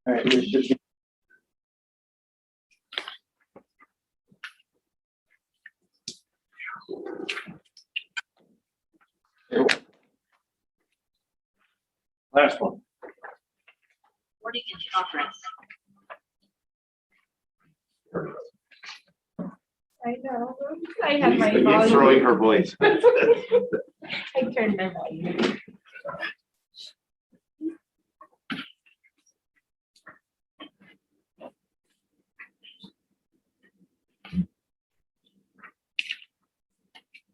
All right, this should be. Last one. Morning in conference. I know. I had my He's volume. throwing her voice. I turned my volume.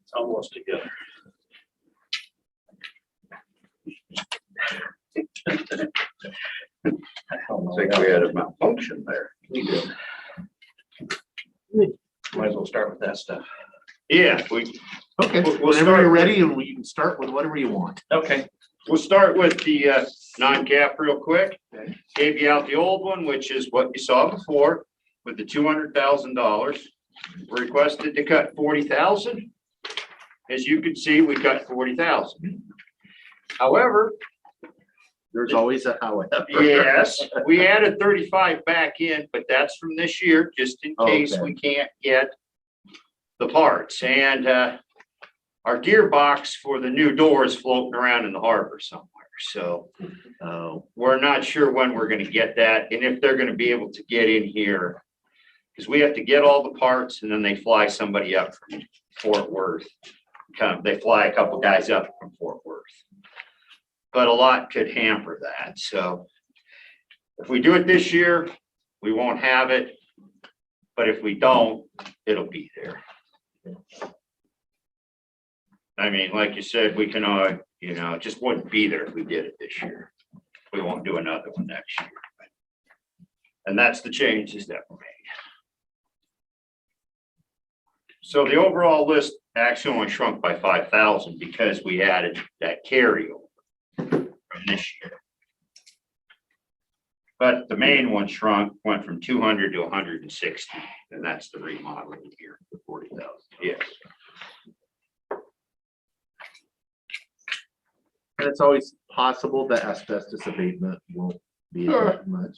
It's almost together. I don't think we had a malfunction there. We do. Might as well start with that stuff. Yeah, Okay, We'll whenever start you're with- ready, and we can start with whatever you want. Okay. we'll start with the non-cap real quick. Okay. Gave you out the old one, which is what you saw before with the $200,000. We requested to cut 40,000. As you can see, we cut 40,000. However, There's always a however. yes, we added 35 back in, but that's from this year, just in case Okay. we can't get the parts. And our gearbox for the new door is floating around in the harbor somewhere. So Oh, we're not sure when we're gonna get that and if they're gonna be able to get in here. Because we have to get all the parts and then they fly somebody up from Fort Worth. They fly a couple guys up from Fort Worth. But a lot could hamper that, so. If we do it this year, we won't have it. But if we don't, it'll be there. I mean, like you said, we can, it just wouldn't be there if we did it this year. We won't do another one next year. And that's the changes that were made. So the overall list actually only shrunk by 5,000 because we added that carryover from this year. But the main one shrunk, went from 200 to 160, and that's the remodeling here, the 40,000, yes. and it's always possible that asbestos abatement won't be that much.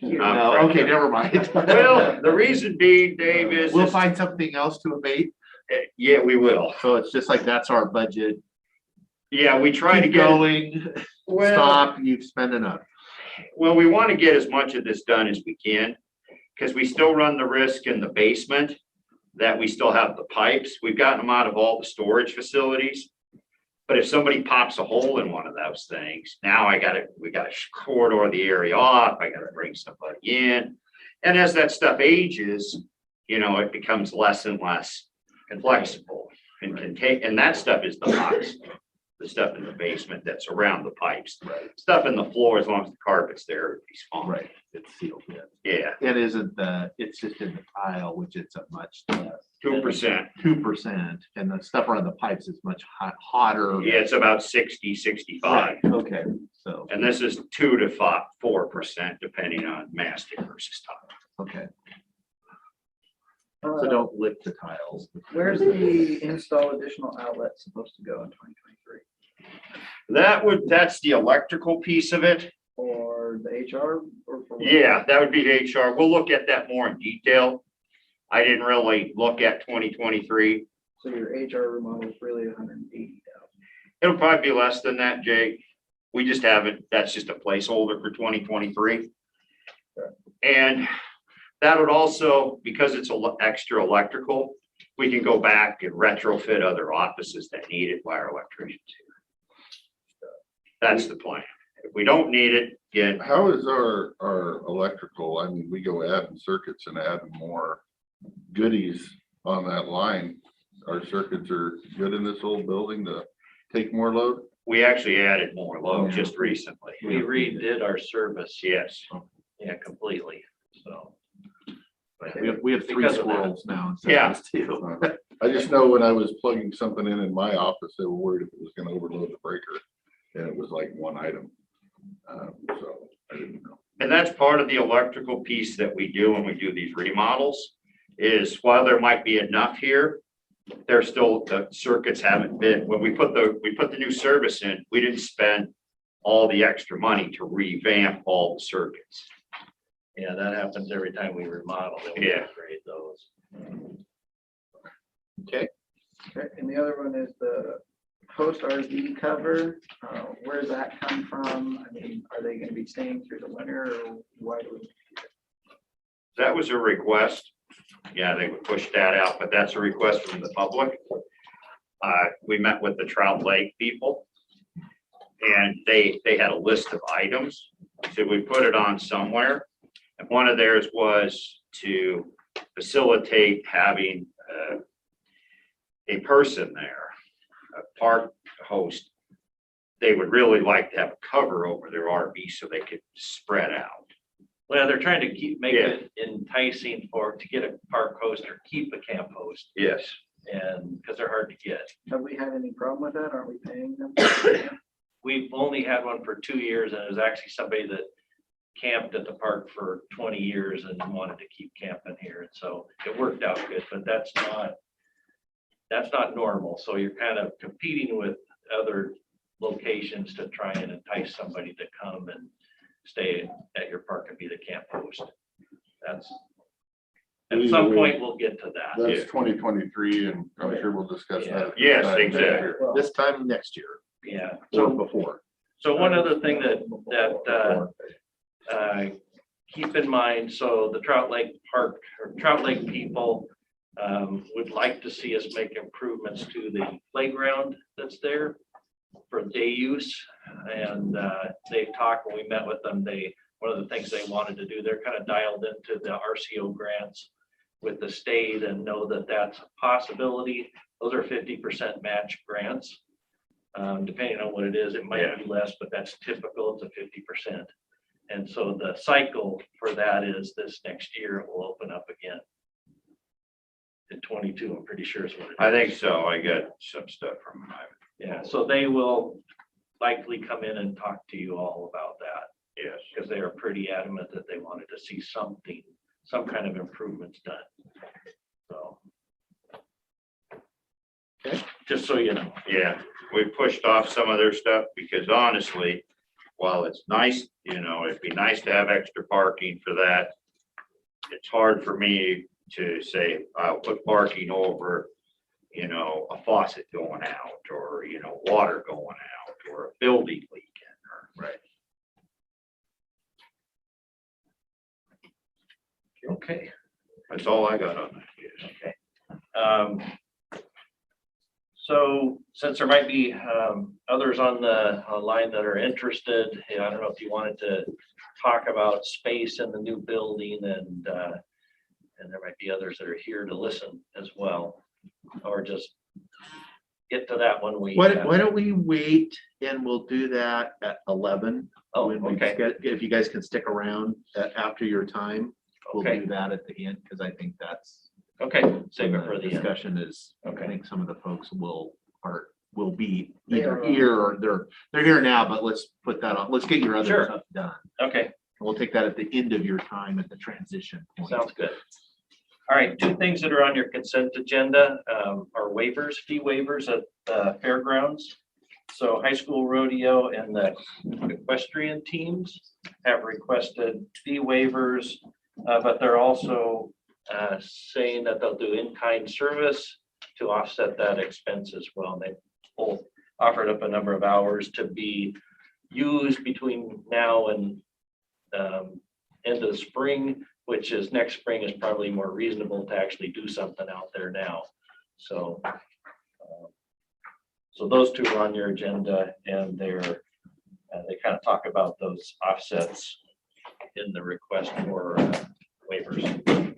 No, okay, never mind. Well, the reason being, Dave, is, We'll find something else to abate. yeah, we will. So it's just like, that's our budget. Yeah, we try to Keep get, going, well, stop, you've spent enough. well, we want to get as much of this done as we can, because we still run the risk in the basement that we still have the pipes. We've gotten them out of all the storage facilities. But if somebody pops a hole in one of those things, now we gotta corridor the area off, I gotta bring somebody in. And as that stuff ages, it becomes less and less flexible and can take, and that stuff is the box. The stuff in the basement that's around the pipes, Right. stuff in the floor, as long as the carpet's there, it's fine. Right, it's sealed in. Yeah, It isn't it's just in the tile, which it's a much less. 2%. 2%, and the stuff around the pipes is much hotter. Yeah, it's about 60, 65. Right, okay, so, And this is 2 to 4%, depending on mastic versus tile. okay, so don't lick the tiles. Where's the install additional outlet supposed to go in 2023? That's the electrical piece of it. Or the HR or for? what? Yeah, that would be the HR. We'll look at that more in detail. I didn't really look at 2023. So your HR remodel is really 180,000. It'll probably be less than that, Jake. We just haven't, that's just a placeholder for 2023. And that would also, because it's extra electrical, we can go back and retrofit other offices that need it by our electricians here. That's the plan. If we don't need it, again, How is our electrical? I mean, we go adding circuits and adding more goodies on that line. Our circuits are good in this old building to take more load. we actually added more load just recently. We redid our service. Yes. Yeah, completely. So. but- We have 3 Because of that. squirrels now instead Yeah. of just 2. I just know when I was plugging something in my office, they were worried if it was gonna overload the breaker. And it was like one item. So I didn't know. And that's part of the electrical piece that we do when we do these remodels, is while there might be enough here, there's still, the circuits haven't been, when we put the new service in, we didn't spend all the extra money to revamp all the circuits. Yeah, that happens every time we remodel. Then we Yeah. upgrade those. Okay, and the other one is the post RV cover. Where does that come from? I mean, are they gonna be staying through the winter or why do we? That was a request. Yeah, they would push that out, but that's a request from the public. We met with the Trout Lake people. And they had a list of items. So we put it on somewhere. And one of theirs was to facilitate having a person there, a park host. They would really like to have a cover over their RV so they could spread out. Well, they're trying to make Yeah. it enticing to get a park host or keep a camp host, Yes. and because they're hard to get. Have we had any problem with that? Aren't we paying them? We've only had one for 2 years, and it was actually somebody that camped at the park for 20 years and wanted to keep camping here. And so it worked out good, but that's not normal. So you're kind of competing with other locations to try and entice somebody to come and stay at your park and be the camp host. At some point, we'll get to that. That's 2023, and I'm sure we'll discuss that. Yes, exactly. This time next year Yeah. or So, before. so one other thing that keep in mind, so the Trout Lake Park or Trout Lake people would like to see us make improvements to the playground that's there for day use. And they talked, when we met with them, one of the things they wanted to do, they're kind of dialed into the RCO grants with the state and know that that's a possibility. Those are 50% match grants. Depending on what it is, it might be less, but that's typical. It's a 50%. And so the cycle for that is this next year it will open up again. In 22, I'm pretty sure is what it is. I think so. I got some stuff from them. Yeah, so they will likely come in and talk to you all about that, Yes. because they are pretty adamant that they wanted to see some kind of improvements done. So. Okay. Just so you know. Yeah, we pushed off some of their stuff because honestly, while it's nice, it'd be nice to have extra parking for that. It's hard for me to say, I'll put parking over, a faucet going out or, water going out or a building leaking or. Right. Okay. That's all I got on that. Yes. So since there might be others on the line that are interested, I don't know if you wanted to talk about space in the new building, and there might be others that are here to listen as well, or just get to that when we. Why don't we wait and we'll do that at 11? Oh, When we okay. If you guys can stick around after your time, we'll Okay. do that at the end, because I think that's. Okay, save it for the end. Discussion is, Okay. I think some of the folks will be They either are here or they're here now, but let's put that on. Let's get your other Sure. stuff done. Okay, We'll take that at the end of your time at the transition point. sounds good. All right, 2 things that are on your consent agenda are waivers, fee waivers at the fairgrounds. So high school rodeo and the equestrian teams have requested fee waivers, but they're also saying that they'll do in-kind service to offset that expense as well. They both offered up a number of hours to be used between now and end of the spring, which is next spring is probably more reasonable to actually do something out there now. So those 2 are on your agenda, and they kind of talk about those offsets in the request for waivers.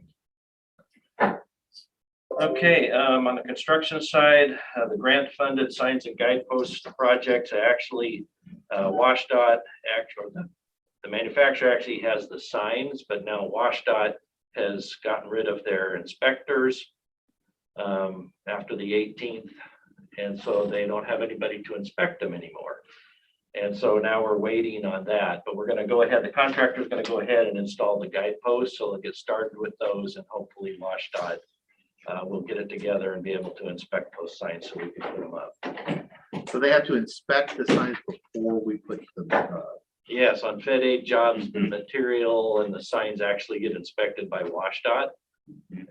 Okay, on the construction side, the grant funded signs and guideposts projects actually WashDOT, the manufacturer actually has the signs, but now WashDOT has gotten rid of their inspectors after the 18th. And so they don't have anybody to inspect them anymore. And so now we're waiting on that, but we're going to go ahead. The contractor is going to go ahead and install the guideposts. So they'll get started with those, and hopefully WashDOT we'll get it together and be able to inspect those signs so we can put them up. So they have to inspect the signs before we put them up. Yes, on Fed aid jobs, the material and the signs actually get inspected by WashDOT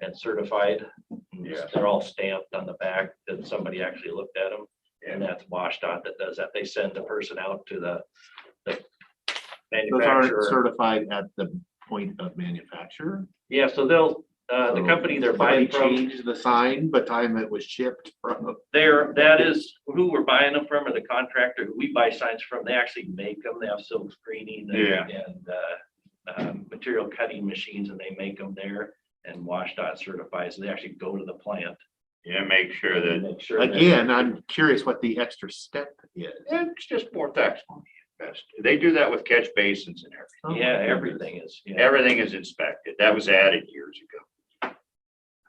and certified. Yeah. They're all stamped on the back that somebody actually looked at them. And that's WashDOT that does that. They send the person out to the Those aren't manufacturer. certified at the point of manufacture. Yeah, so they'll, the company they're buying They from, changed the sign by the time it was shipped from. that is who we're buying them from, or the contractor who we buy signs from. They actually make them. They have silk screening Yeah. and material cutting machines, and they make them there. And WashDOT certifies. They actually go to the plant. Yeah, make sure and that make sure that- Again, I'm curious what the extra step is. it's just more tax money. Best. They do that with catch basins and everything. Oh, my Yeah, goodness. everything is. Yeah. Everything is inspected. That was added years ago.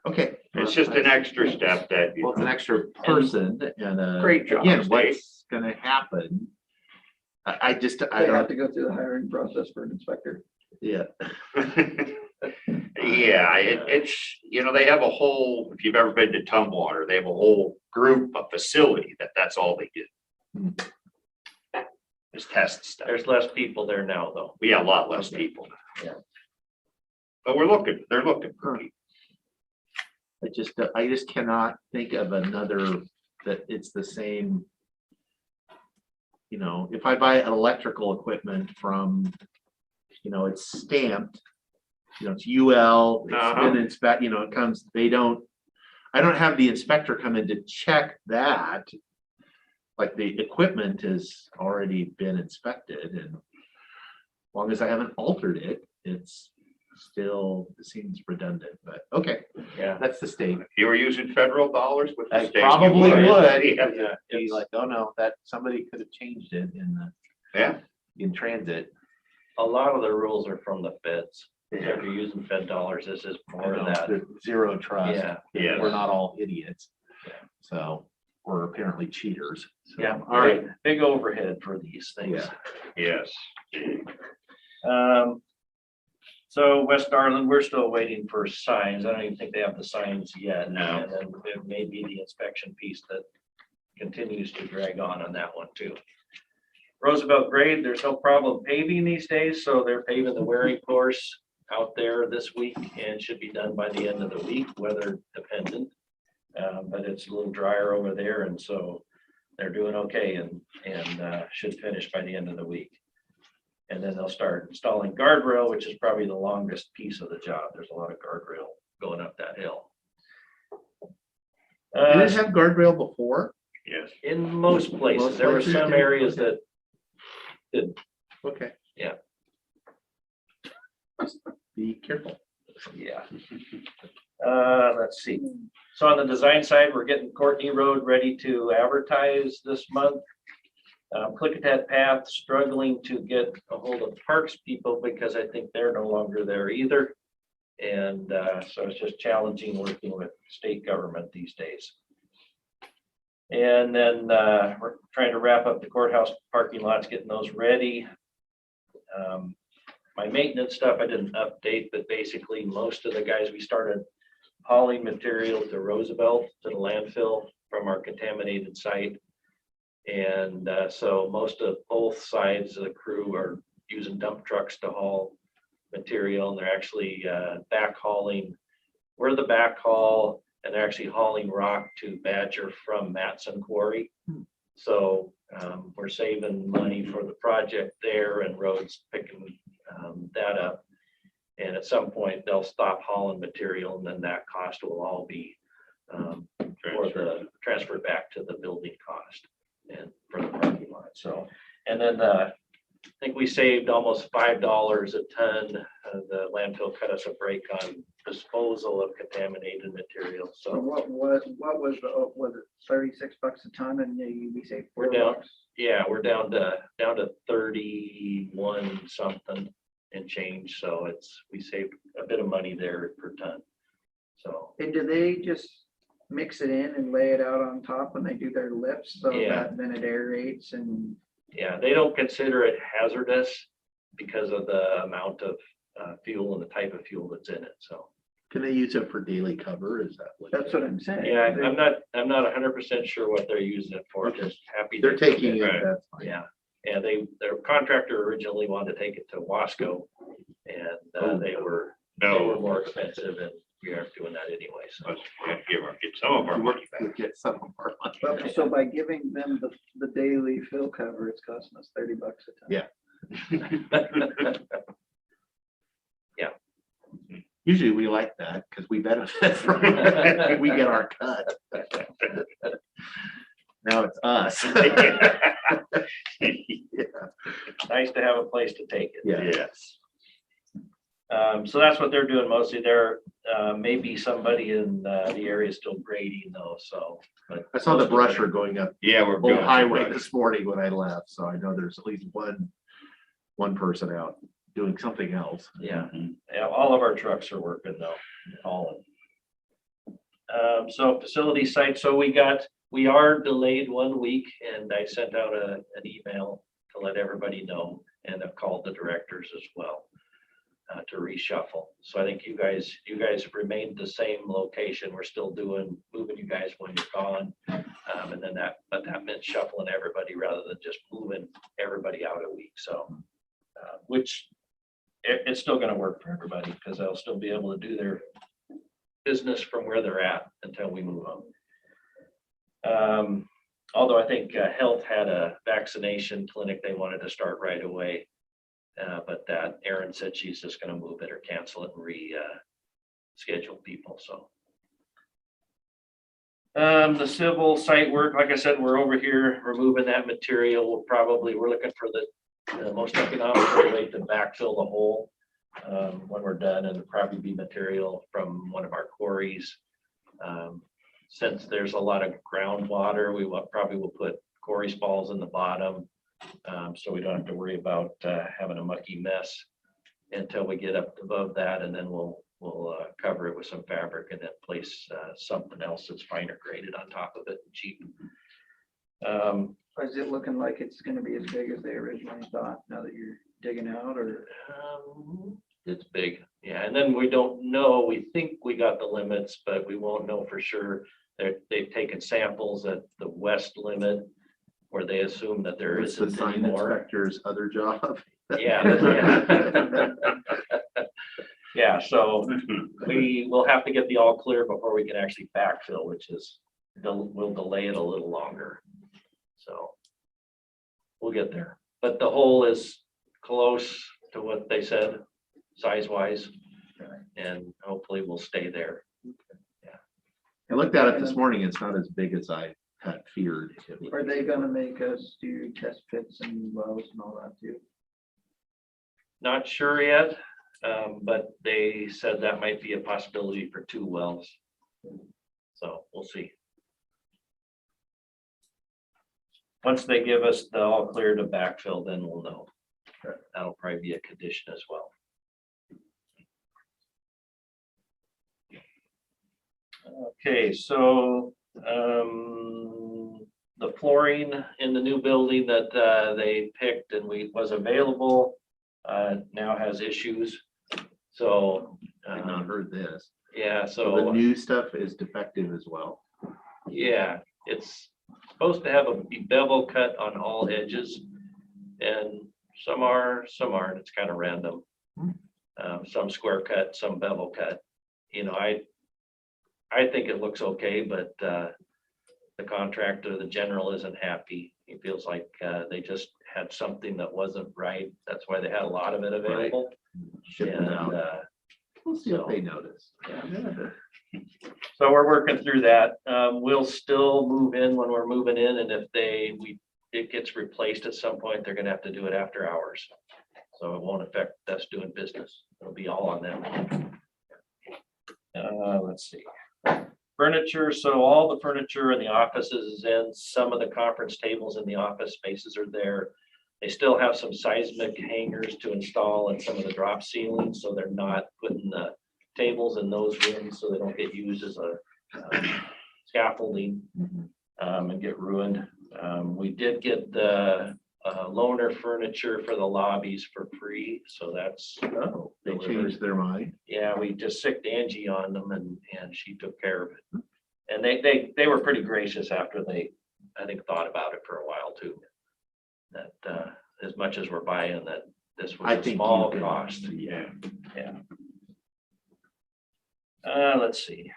Okay. It's just an extra step that, you Well, it's an know, extra person and Great job, again, Steve. what's gonna happen? I They don't, have to go through the hiring process for an inspector. yeah. yeah, it's, you know, they have a whole, if you've ever been to Tumwater, they have a whole group, a facility that's all they do. Just test stuff. There's less people there now, though. We have a lot less people. Yeah. But they're looking for people. I just cannot think of another that it's the same. You know, if I buy electrical equipment from, you know, it's stamped, you know, it's UL, it's been inspected, you know, it comes, I don't have the inspector come in to check that. Like the equipment has already been inspected, and as long as I haven't altered it, it's still, it seems redundant, but okay, Yeah. that's the state. If you were using federal dollars with the I state. you probably would. Yeah. Yeah. Be It's like, oh no, that somebody could have changed it Yeah. in transit. a lot of the rules are from the feds. If Yeah. you're using Fed dollars, this is I more of know, that. the Zero trust. Yeah. Yeah. We're not all idiots. Yeah. So we're apparently cheaters. So, Yeah. all right. Big overhead for these things. Yeah. Yes. So West Darland, we're still waiting for signs. I don't even think they have the signs yet. No. And then it may be the inspection piece that continues to drag on that one too. Roosevelt grade, there's no problem paving these days, so they're paving the wearing course out there this week and should be done by the end of the week, weather dependent. But it's a little drier over there, and so they're doing okay and should finish by the end of the week. And then they'll start installing guardrail, which is probably the longest piece of the job. There's a lot of guardrail going up that hill. Did it have guardrail before? Yes. In most places, Most there were places some do, areas okay. that did, Okay. Yeah. Be careful. yeah. Let's see. So on the design side, we're getting Courtney Road ready to advertise this month. Klickitat Path struggling to get a hold of parks people because I think they're no longer there either. And so it's just challenging working with state government these days. And then we're trying to wrap up the courthouse parking lots, getting those ready. My maintenance stuff I didn't update, but basically most of the guys, we started hauling material to Roosevelt, to the landfill from our contaminated site. And so most of both sides of the crew are using dump trucks to haul material, and they're actually backhauling. We're the backhaul, and they're actually hauling rock to Badger from Matson Quarry. So we're saving money for the project there, and roads picking that up. And at some point, they'll stop hauling material, and then that cost will all be transferred back to the building cost and for the parking lot. So, and then I think we saved almost $5 a ton. The landfill cut us a break on disposal of contaminated material. So So what was it $36 a ton and we saved We're $4? down. Yeah, we're down to 31 something and change. So we saved a bit of money there per ton. So And do they just mix it in and lay it out on top when they do their lifts so Yeah. that then it aerates and yeah, they don't consider it hazardous because of the amount of fuel and the type of fuel that's in it. So Can they use it for daily cover? Is that what? That's what I'm saying. Yeah, I'm not 100% sure what they're using it for. Just happy. They're they took taking it, Right. that's fine. Yeah, yeah, their contractor originally wanted to take it to Wasco, and they were more expensive, and we aren't doing that anyway, so. But we have to get some of our money We back. get some of our money. But so by giving them the daily fill cover, it's costing us $30 a ton. Yeah. Usually we like that because we benefit from it. We get our cut. Now it's us. Nice to have a place to take it. Yeah. Yes. So that's what they're doing mostly. There may be somebody in the area still grading though, so. But I saw the brusher going up Yeah, we're Bull good. Highway this morning when I left, so I know there's at least one person out doing something else. Yeah, yeah, all of our trucks are working though, all of them. So facility site, so we are delayed 1 week, and I sent out an email to let everybody know, and I've called the directors as well to reshuffle. So I think you guys have remained the same location. We're still moving you guys when you're gone. And then but that meant shuffling everybody rather than just moving everybody out a week. So, which it's still going to work for everybody because they'll still be able to do their business from where they're at until we move on. Although I think Health had a vaccination clinic they wanted to start right away. But that Erin said she's just going to move it or cancel it and schedule people. So the civil site work, like I said, we're over here removing that material. We're looking for the most economical way to backfill the hole when we're done, and it'll probably be material from one of our quarries. Since there's a lot of groundwater, we probably will put quarry spalls in the bottom. So we don't have to worry about having a mucky mess until we get up above that, and then we'll cover it with some fabric and then place something else that's finer graded on top of it, cheap. Is it looking like it's gonna be as big as they originally thought now that you're digging out, or? It's big, yeah, and then we don't know, we think we got the limits, but we won't know for sure. They've taken samples at the west limit where they assume that there It's the isn't sign anymore. inspector's other job. Yeah. Yeah, so we will have to get the all clear before we can actually backfill, which is, we'll delay it a little longer. So we'll get there, but the hole is close to what they said, size wise, and hopefully we'll stay there. I looked at it this morning. It's not as big as I had feared. it would Are be. they gonna make us do test pits and wells and all that too? Not sure yet, but they said that might be a possibility for 2 wells. So we'll see. Once they give us the all clear to backfill, then we'll know. That'll probably be a condition as well. Okay, so the flooring in the new building that they picked and was available now has issues. So I've not heard this. yeah, So the so new stuff is defective as well. yeah, it's supposed to have a bevel cut on all edges, and some aren't. It's kind of random. Some square cut, some bevel cut. You know, I think it looks okay, but the contractor, the general, isn't happy. He feels like they just had something that wasn't right. That's why they had a lot of it available. Ship it And out. We'll see if they notice. so we're working through that. We'll still move in when we're moving in, and if it gets replaced at some point, they're gonna have to do it after hours. So it won't affect us doing business. It'll be all on them. Let's see. Furniture, so all the furniture in the offices is in, some of the conference tables in the office spaces are there. They still have some seismic hangers to install in some of the drop ceilings, so they're not putting the tables in those rooms, so they don't get used as a scaffolding and get ruined. We did get a loaner furniture for the lobbies for free, so that's. Oh, they delivered. changed their mind. Yeah, we just sicked Angie on them and she took care of it. And they were pretty gracious after they, I think, thought about it for a while too. That, as much as we're buying, that this I was a think small you can- cost. Yeah. Let's see.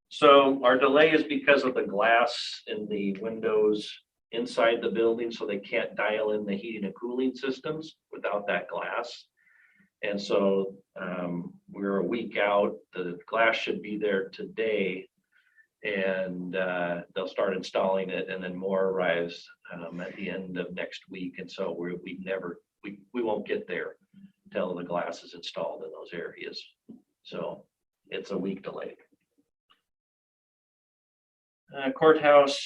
So our delay is because of the glass in the windows inside the building, so they can't dial in the heating and cooling systems without that glass. And so we're a week out. The glass should be there today. And they'll start installing it, and then more arrives at the end of next week. And so we won't get there till the glass is installed in those areas. So it's a week delayed. Courthouse.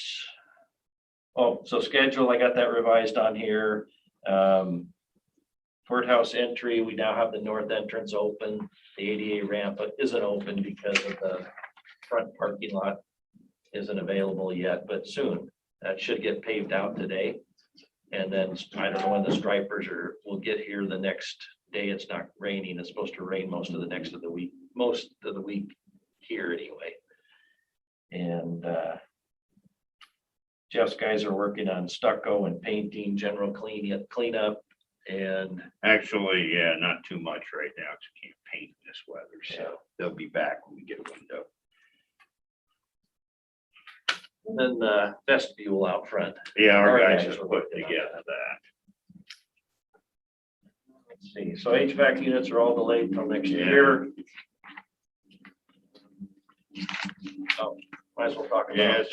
Oh, so schedule, I got that revised on here. Courthouse entry, we now have the north entrance open. The ADA ramp isn't open because of the front parking lot isn't available yet, but soon. That should get paved out today. And then I don't know when the stripers will get here the next day. It's not raining. It's supposed to rain most of the week here anyway. And Jeff's guys are working on stucco and painting, general cleanup. And Actually, yeah, not too much right now, because you can't paint in this weather, Yeah. so they'll be back when we get a window. then the vestibule out front. Yeah, our Our guys guys just are put working on together that. Let's see, so HVAC units are all delayed till next Yeah. year. Oh, might as well talk about. Yes.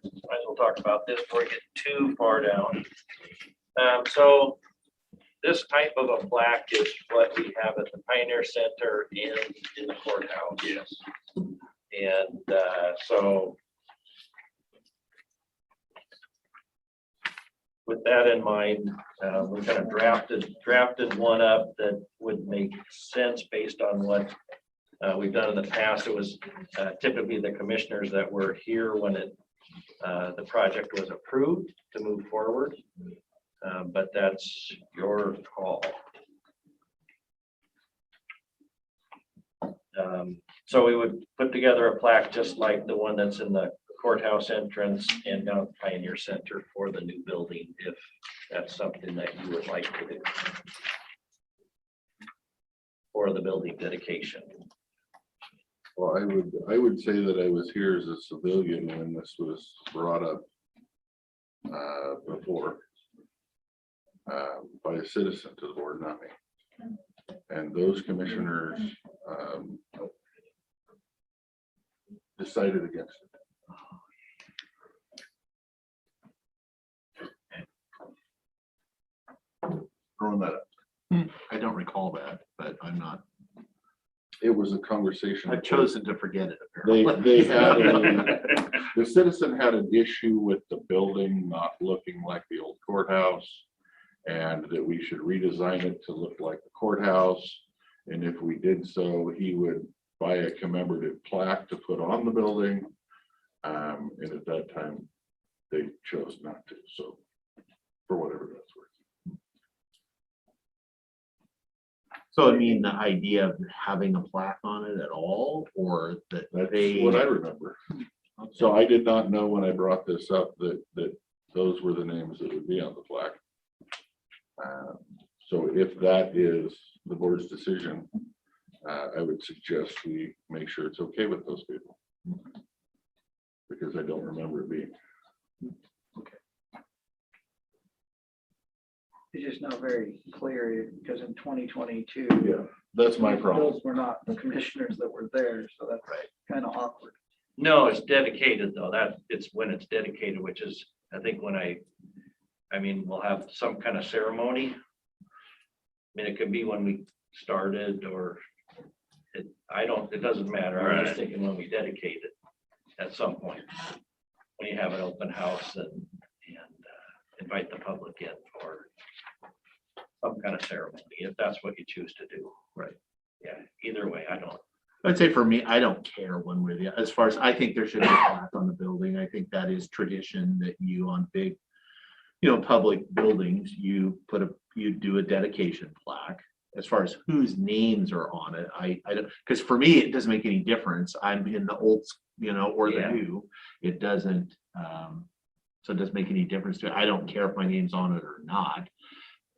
Might as well talk about this before we get too far down. So this type of a plaque is what we have at the Pioneer Center and in the courthouse. Yes. And so with that in mind, we kind of drafted one up that would make sense based on what we've done in the past. It was typically the commissioners that were here when the project was approved to move forward. But that's your call. So we would put together a plaque just like the one that's in the courthouse entrance and down at the Pioneer Center for the new building, if that's something that you would like to do. For the building dedication. Well, I would say that I was here as a civilian when this was brought up before by a citizen to the board, not me. And those commissioners decided against it. Throwing that up. I don't recall that, but I'm not, It was a conversation. I've chosen to forget it. They apparently. had, the citizen had an issue with the building not looking like the old courthouse. And that we should redesign it to look like the courthouse. And if we did so, he would buy a commemorative plaque to put on the building. And at that time, they chose not to, so for whatever that's worth. So I mean, the idea of having a plaque on it at all, or that That's they. what I remember. So I did not know when I brought this up that those were the names that would be on the plaque. So if that is the board's decision, I would suggest we make sure it's okay with those people. Because I don't remember it being. It's just not very clear, because in 2022. Yeah, that's my problem. Those were not the commissioners that were there, so that's kind of awkward. No, it's dedicated though. It's when it's dedicated, which is, I think when I mean, we'll have some kind of ceremony. I mean, it could be when we started or it doesn't matter. I was just thinking when we dedicate it at some point. When you have an open house and invite the public in for some kind of ceremony, if that's what you choose to do. Right. Yeah, either way, I'd say for me, I don't care one way or the other. As far as I think there should be a plaque on the building. I think that is tradition that you on big public buildings, you do a dedication plaque. As far as whose names are on it, I don't, because for me, it doesn't make any difference. I'm in the old, or the Yeah. new. It doesn't, so it doesn't make any difference to, I don't care if my name's on it or not.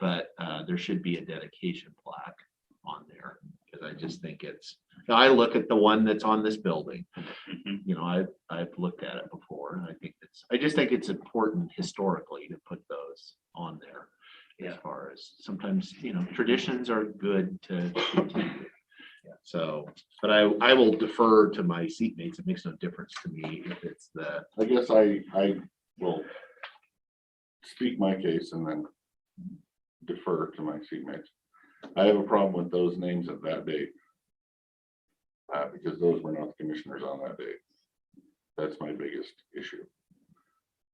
But there should be a dedication plaque on there, because I just think I look at the one that's on this building. I've looked at it before, and I just think it's important historically to put those on there. As far as sometimes, traditions are good to continue. So, but I will defer to my seatmates. It makes no difference to me if it's I guess I will speak my case and then defer to my seatmates. I have a problem with those names at that date. Because those were not the commissioners on that date. That's my biggest issue.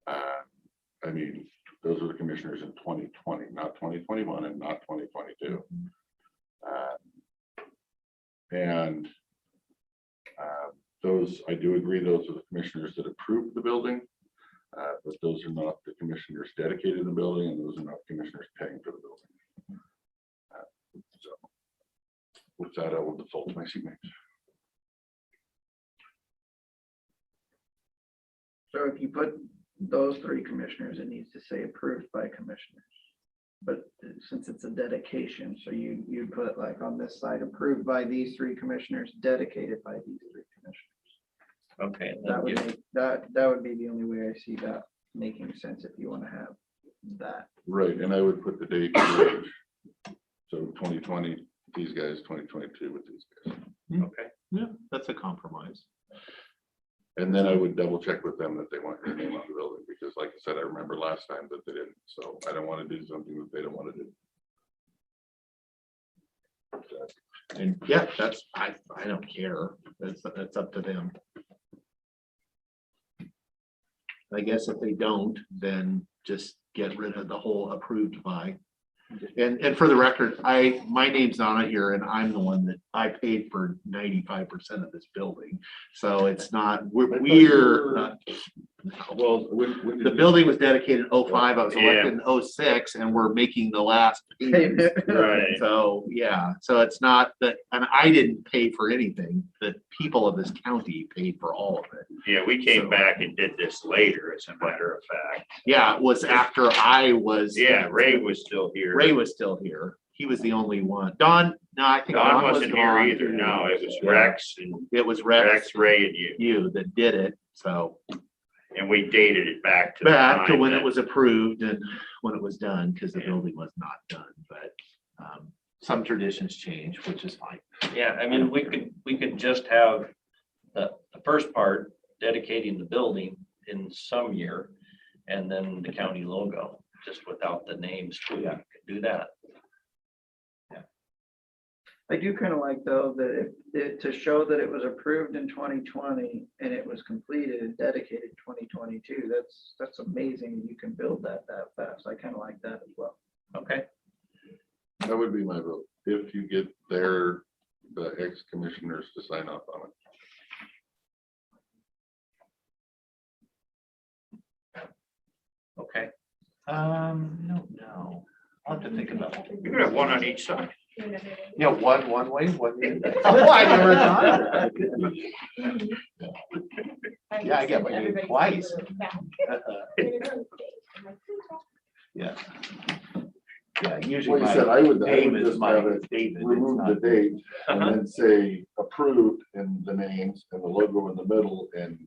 I mean, those were the commissioners in 2020, not 2021 and not 2022. Those, I do agree, those are the commissioners that approved the building. But those are not the commissioners dedicated to the building, and those are not commissioners paying for the building. So with that, I will default to my seatmates. So if you put those three commissioners, it needs to say approved by commissioners. But since it's a dedication, so you'd put like on this side, approved by these three commissioners, dedicated by these three commissioners. Okay. and That then would make, that would be the only way I see that making sense if you want to have that. Right, and I would put the date and age. So 2020, these guys, 2022 with these guys. Okay. Yeah, that's a compromise. And then I would double check with them that they want their name on the building, because like I said, I remember last time that they didn't, so I don't want to do something that they don't want to do. And yeah, I don't care. That's up to them. I guess if they don't, then just get rid of the whole approved by. And for the record, my name's not on here, and I'm the one that I paid for 95% of this building. So it's not, we're not. Well, when The building was dedicated in 05, I was elected in 06, and we're making the last payment. Right. So, yeah, so it's not that, and I didn't pay for anything, the people of this county paid for all of it. Yeah, we came So- back and did this later, as a matter of fact. Yeah, it was after I was. Yeah, Ray was still here. Ray was still here. He was the only one. Don, no, I think Don was wasn't here gone, either. too. No, it was Yeah. Rex and It was Rex, Ray and you. you that did it, so And we dated it back to. the back to time when that- it was approved and when it was done, because the building was not done, but some traditions change, which is fine. Yeah, I mean, we could just have the first part dedicating the building in some year, and then the county logo, just without the names. We could do that. I do kind of like though, that to show that it was approved in 2020 and it was completed and dedicated 2022, that's amazing. You can build that fast. I kind of like that as well. Okay. That would be my vote, if you get the ex-commissioners to sign off on it. Okay. No. I'll have to think about it. You could have one on each side. Yeah, one way, one. Oh, I never thought of that. Yeah, I get my name twice. Yeah. Yeah, usually Like I said, I my would name is just have it David. it's remove the not- date and Uh-huh. then say approved in the names and the logo in the middle and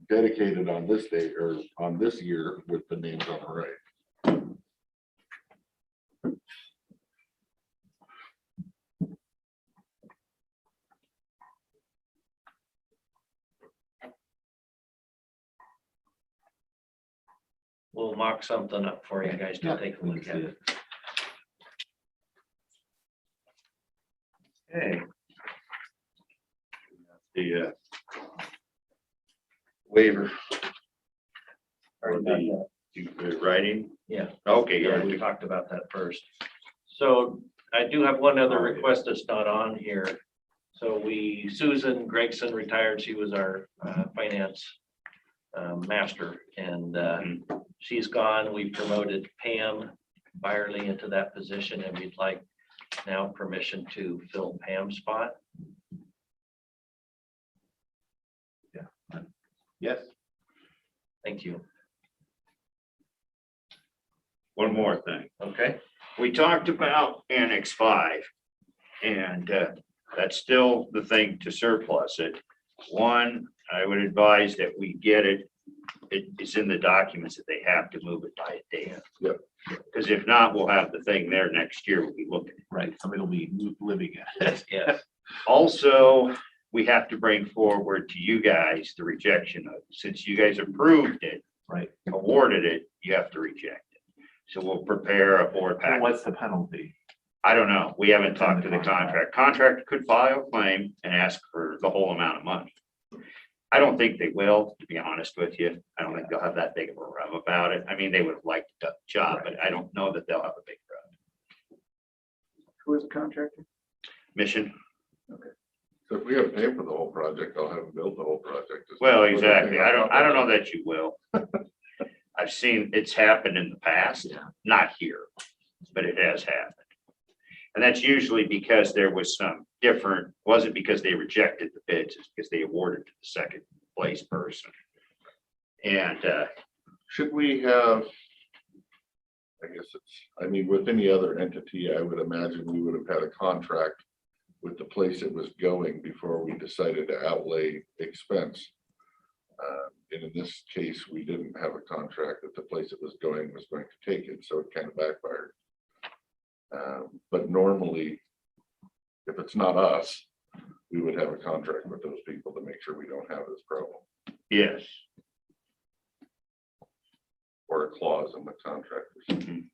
dedicated on this date or on this year with the names on the right. We'll mock something up for you guys to Yeah, take a look let's at. see it. Okay. The waiver. Or the writing. Yeah. Okay, Yeah, yeah, we talked about that first. So I do have one other request that's not on here. So Susan Gregson retired. She was our finance master, and she's gone. We promoted Pam Byerly into that position, and we'd like now permission to fill Pam's spot. Yes. Thank you. One more thing. Okay. We talked about Annex 5, and that's still the thing to surplus it. One, I would advise that we get it, it's in the documents that they have to move it by a date. Yep. Because if not, we'll have the thing there next year, we'll be looking. Right, somebody will be living at it. Yes. Also, we have to bring forward to you guys the rejection of, since you guys approved it, Right. awarded it, you have to reject it. So we'll prepare a board And package. what's the penalty? I don't know. We haven't talked to the contract. Contractor could file a claim and ask for the whole amount of money. I don't think they will, to be honest with you. I don't think they'll have that big of a rub about it. I mean, they would have liked the job, but I don't know that they'll have a big rub. Who is the contractor? Mission. So if we have to pay for the whole project, I'll have them build the whole project. Well, exactly. I don't know that you will. I've seen it's happened in the past, Yeah. not here, but it has happened. And that's usually because there was some different, wasn't because they rejected the bids, it's because they awarded to the second place person. And Should we have? I guess I mean, with any other entity, I would imagine we would have had a contract with the place it was going before we decided to outlay expense. And in this case, we didn't have a contract that the place it was going to take it, so it kind of backfired. But normally, if it's not us, we would have a contract with those people to make sure we don't have this problem, yes, or a clause in the contract or something.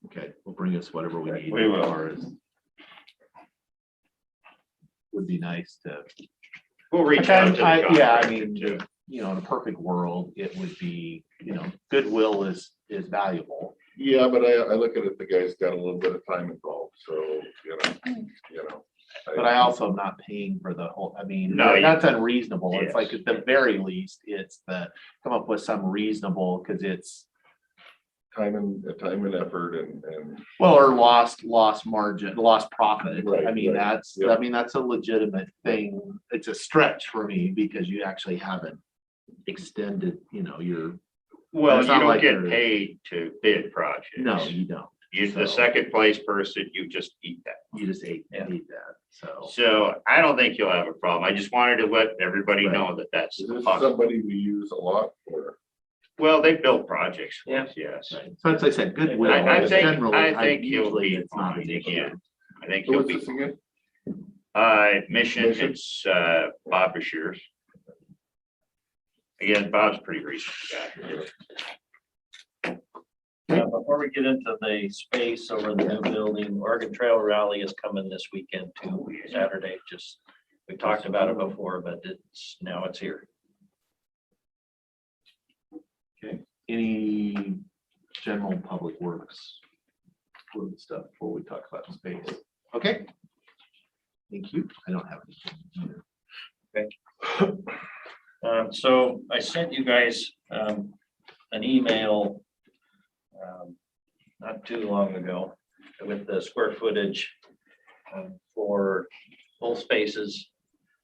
Okay, will bring us whatever we need. We will. As far as- Would be nice to. we'll reach out to the Yeah, I contractor mean, too. you know, in a perfect world, it would be, you know, goodwill is valuable. Yeah, but I look at it, the guy's got a little bit of time involved, so, you know. But I also am not paying for the whole, I mean, No, you- that's unreasonable. It's like Yes. at the very least, it's come up with some reasonable, because it's, Time and effort and well, or lost margin, lost profit. Right, I mean, right, that's, yeah. I mean, that's a legitimate thing. It's a stretch for me because you actually haven't extended, you know, your, Well, it's you not don't like get there is. paid to bid projects. no, you don't. You're the So- second place person, you just eat that. You just ate Yeah. that, so. So I don't think you'll have a problem. I just wanted to let everybody Right. know that that's is this possible. somebody we use a lot for? Well, they built projects for us, yes. Right. So as I said, goodwill. I think generally, he'll usually be it's not fine an issue. again. I think Who he'll is be, this again? Mission, Mission? it's, Bob Bashir's. Again, Bob's a pretty recent guy. Before we get into the space over the new building, Oregon Trail Rally is coming this weekend too, Saturday, just, we talked about it before, but now it's here. Any general public works fluid stuff before we talk about space? Okay. Thank you. I don't have anything. So I sent you guys an email not too long ago with the square footage for full spaces.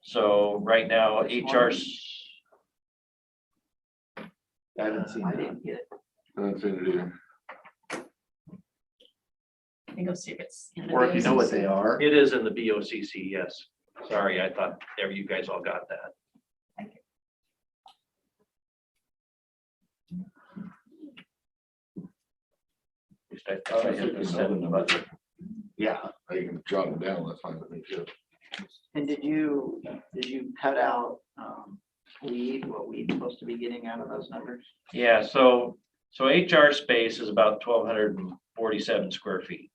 So right now, HR's. I haven't seen I that. didn't get it. I don't see it either. I think I'll see if it's. in the Or if you know what they BOCC. are. It is in the BoCC, yes. Sorry, I thought you guys all got that. At least I thought I had to send them, but Yeah. I can jot them down, that's fine with me too. And did you cut out, weed, what weed's supposed to be getting out of those numbers? yeah, so HR space is about 1,247 square feet.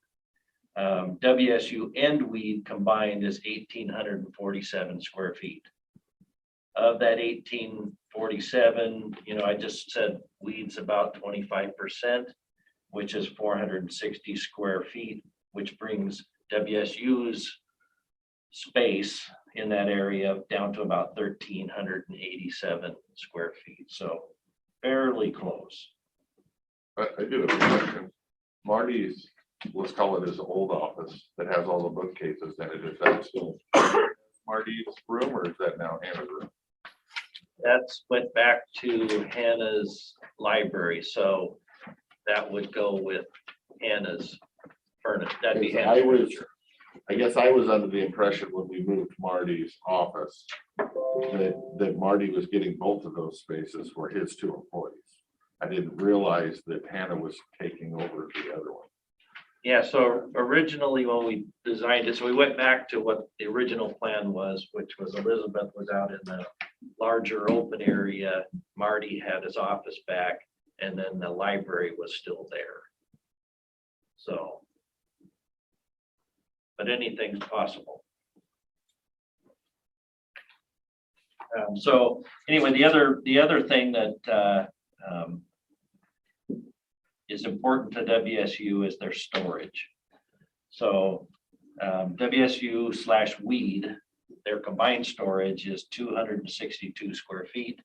WSU and weed combined is 1,847 square feet. Of that 1,847, I just said weeds about 25%, which is 460 square feet, which brings WSU's space in that area down to about 1,387 square feet. So fairly close. I do have a question. Marty's, let's call it his old office that has all the bookcases in it. Is that still Marty's room or is that now Hannah's room? That's went back to Hannah's library, so that would go with Hannah's furniture. That'd be Because Hannah's I was, furniture. I guess I was under the impression when we moved Marty's office that Marty was getting both of those spaces for his two employees. I didn't realize that Hannah was taking over the other one. Yeah, so originally when we designed it, so we went back to what the original plan was, which was Elizabeth was out in the larger open area. Marty had his office back, and then the library was still there. So, but anything's possible. So anyway, the other thing that is important to WSU is their storage. So WSU/Weed, their combined storage is 262 square feet.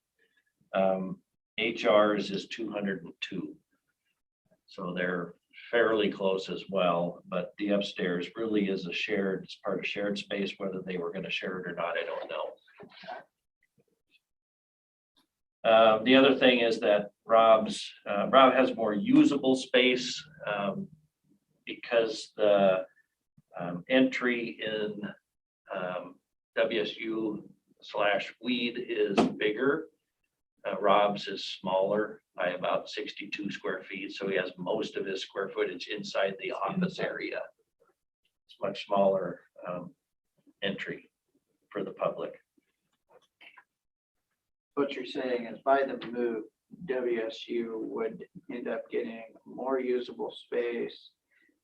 HR's is 202. So they're fairly close as well, but the upstairs really is a shared, it's part of shared space. Whether they were going to share it or not, I don't know. The other thing is that Rob has more usable space because the entry in WSU/Weed is bigger. Rob's is smaller by about 62 square feet, so he has most of his square footage inside the office area. It's much smaller entry for the public. What you're saying is by the move, WSU would end up getting more usable space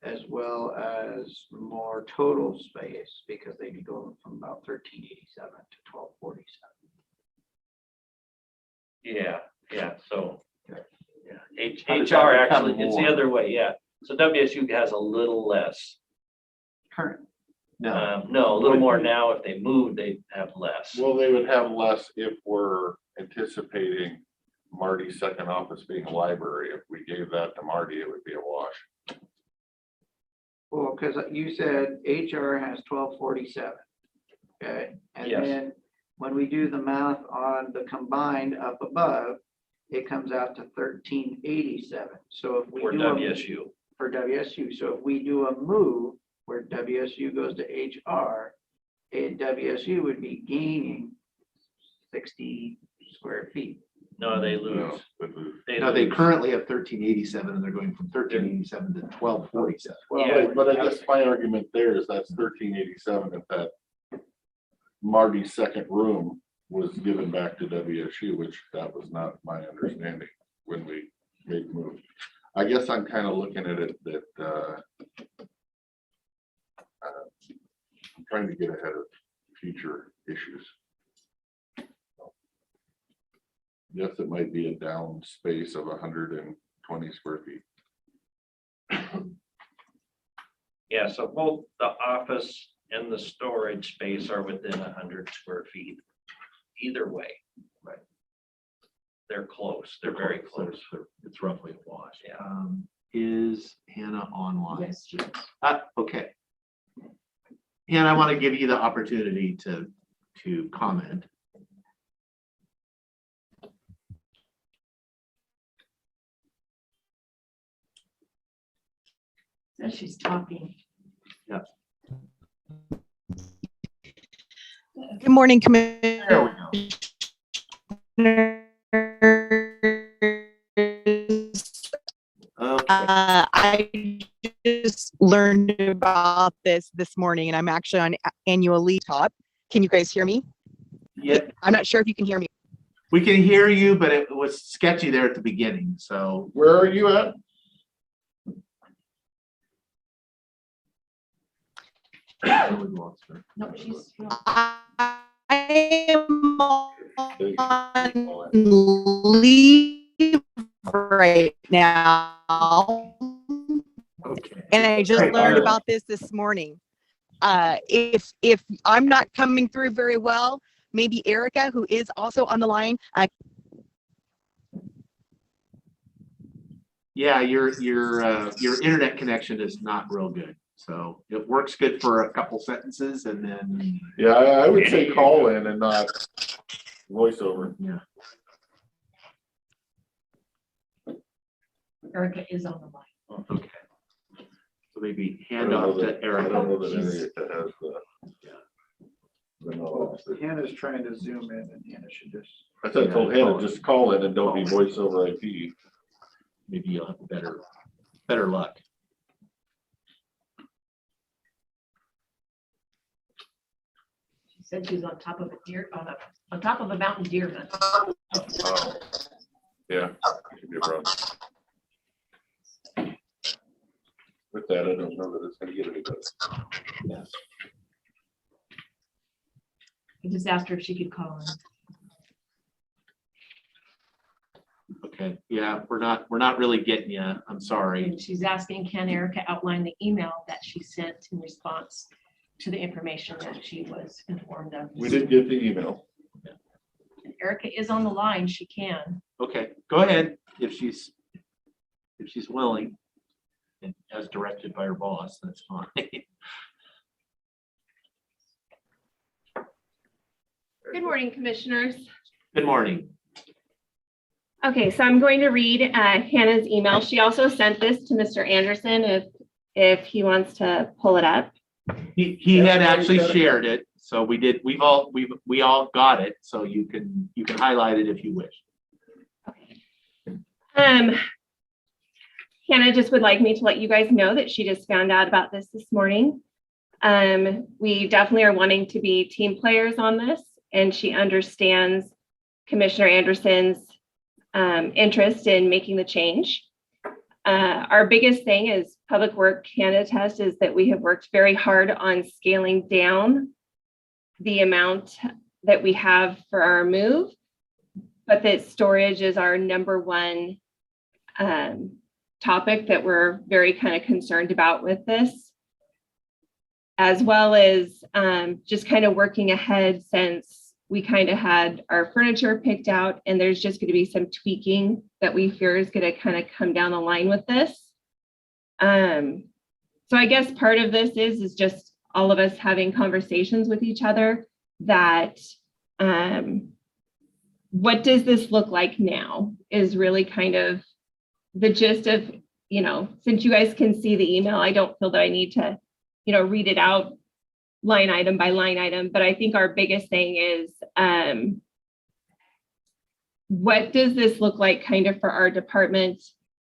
as well as more total space because they'd be going from about 1387 to 1247. Yeah, so. Yeah, How does that HR become actually, it's the more? other way, yeah. So WSU has a little less. Current. No, No, a little more now. If they move, they have less. Well, they would have less if we're anticipating Marty's second office being a library. If we gave that to Marty, it would be a wash. Well, because you said HR has 1247. Okay, and Yes. then when we do the math on the combined up above, it comes out to 1387. So if we For do WSU. for WSU, so if we do a move where WSU goes to HR, WSU would be gaining 60 square feet. No, they No, lose. but no, they lose. currently have 1387 and they're going from 1387 to 1247. Yeah. But I guess my argument there is that's 1387 if that Marty's second room was given back to WSU, which that was not my understanding when we made the move. I guess I'm kind of looking at it that I'm trying to get ahead of future issues. Yes, it might be a down space of 120 square feet. Yeah, so both the office and the storage space are within 100 square feet. Either way. Right. They're close. They're very close. It's roughly a wash. Yeah. Is Hannah online? Yes, she is. Okay. And I want to give you the opportunity to comment. So she's talking. Good morning, There we go. Okay. I just learned about this morning, and I'm actually on annual leave. Can you guys hear me? Yeah, I'm not sure if you can hear me. we can hear you, but it was sketchy there at the beginning. So Where are you at? we lost her. No, she's. I am on leave right now, Okay. and I just Right. learned about this morning. If I'm not coming through very well, maybe Erica, who is also on the line. Yeah, your internet connection is not real good. So it works good for a couple sentences and then, Yeah, I would say call in and not voiceover. yeah. Erica is on the line. Oh, okay. So maybe I hand don't know off to that- I don't know Erica. that She's- Henrietta has the. the knowledge that- Hannah's trying to zoom in and Hannah should just. I said, told Hannah, just call in and don't be voice over IP. Maybe you'll have better luck. She said she's on top of a deer, on top of a mountain deer hunt. Oh, yeah, could be a problem. With that, I don't know that it's gonna get any better. Yes. I just asked her if she could call in. Okay, yeah, we're not really getting you. I'm sorry. And she's asking, can Erica outline the email that she sent in response to the information that she was informed of? We did get the email. Erica is on the line, she can. Okay, go ahead if she's willing. And as directed by her boss, that's fine. Good morning, commissioners. Good morning. Okay, so I'm going to read Hannah's email. She also sent this to Mr. Anderson if he wants to pull it up. He had actually shared it, so we all got it, so you can highlight it if you wish. Hannah just would like me to let you guys know that she just found out about this morning. We definitely are wanting to be team players on this, and she understands Commissioner Anderson's interest in making the change. Our biggest thing is Public Work can attest is that we have worked very hard on scaling down the amount that we have for our move, but that storage is our number one topic that we're very kind of concerned about with this, as well as just kind of working ahead since we kind of had our furniture picked out and there's just going to be some tweaking that we fear is going to kind of come down the line with this. So I guess part of this is just all of us having conversations with each other that what does this look like now is really kind of the gist of, since you guys can see the email, I don't feel that I need to, read it out line item by line item, but I think our biggest thing is what does this look like kind of for our department?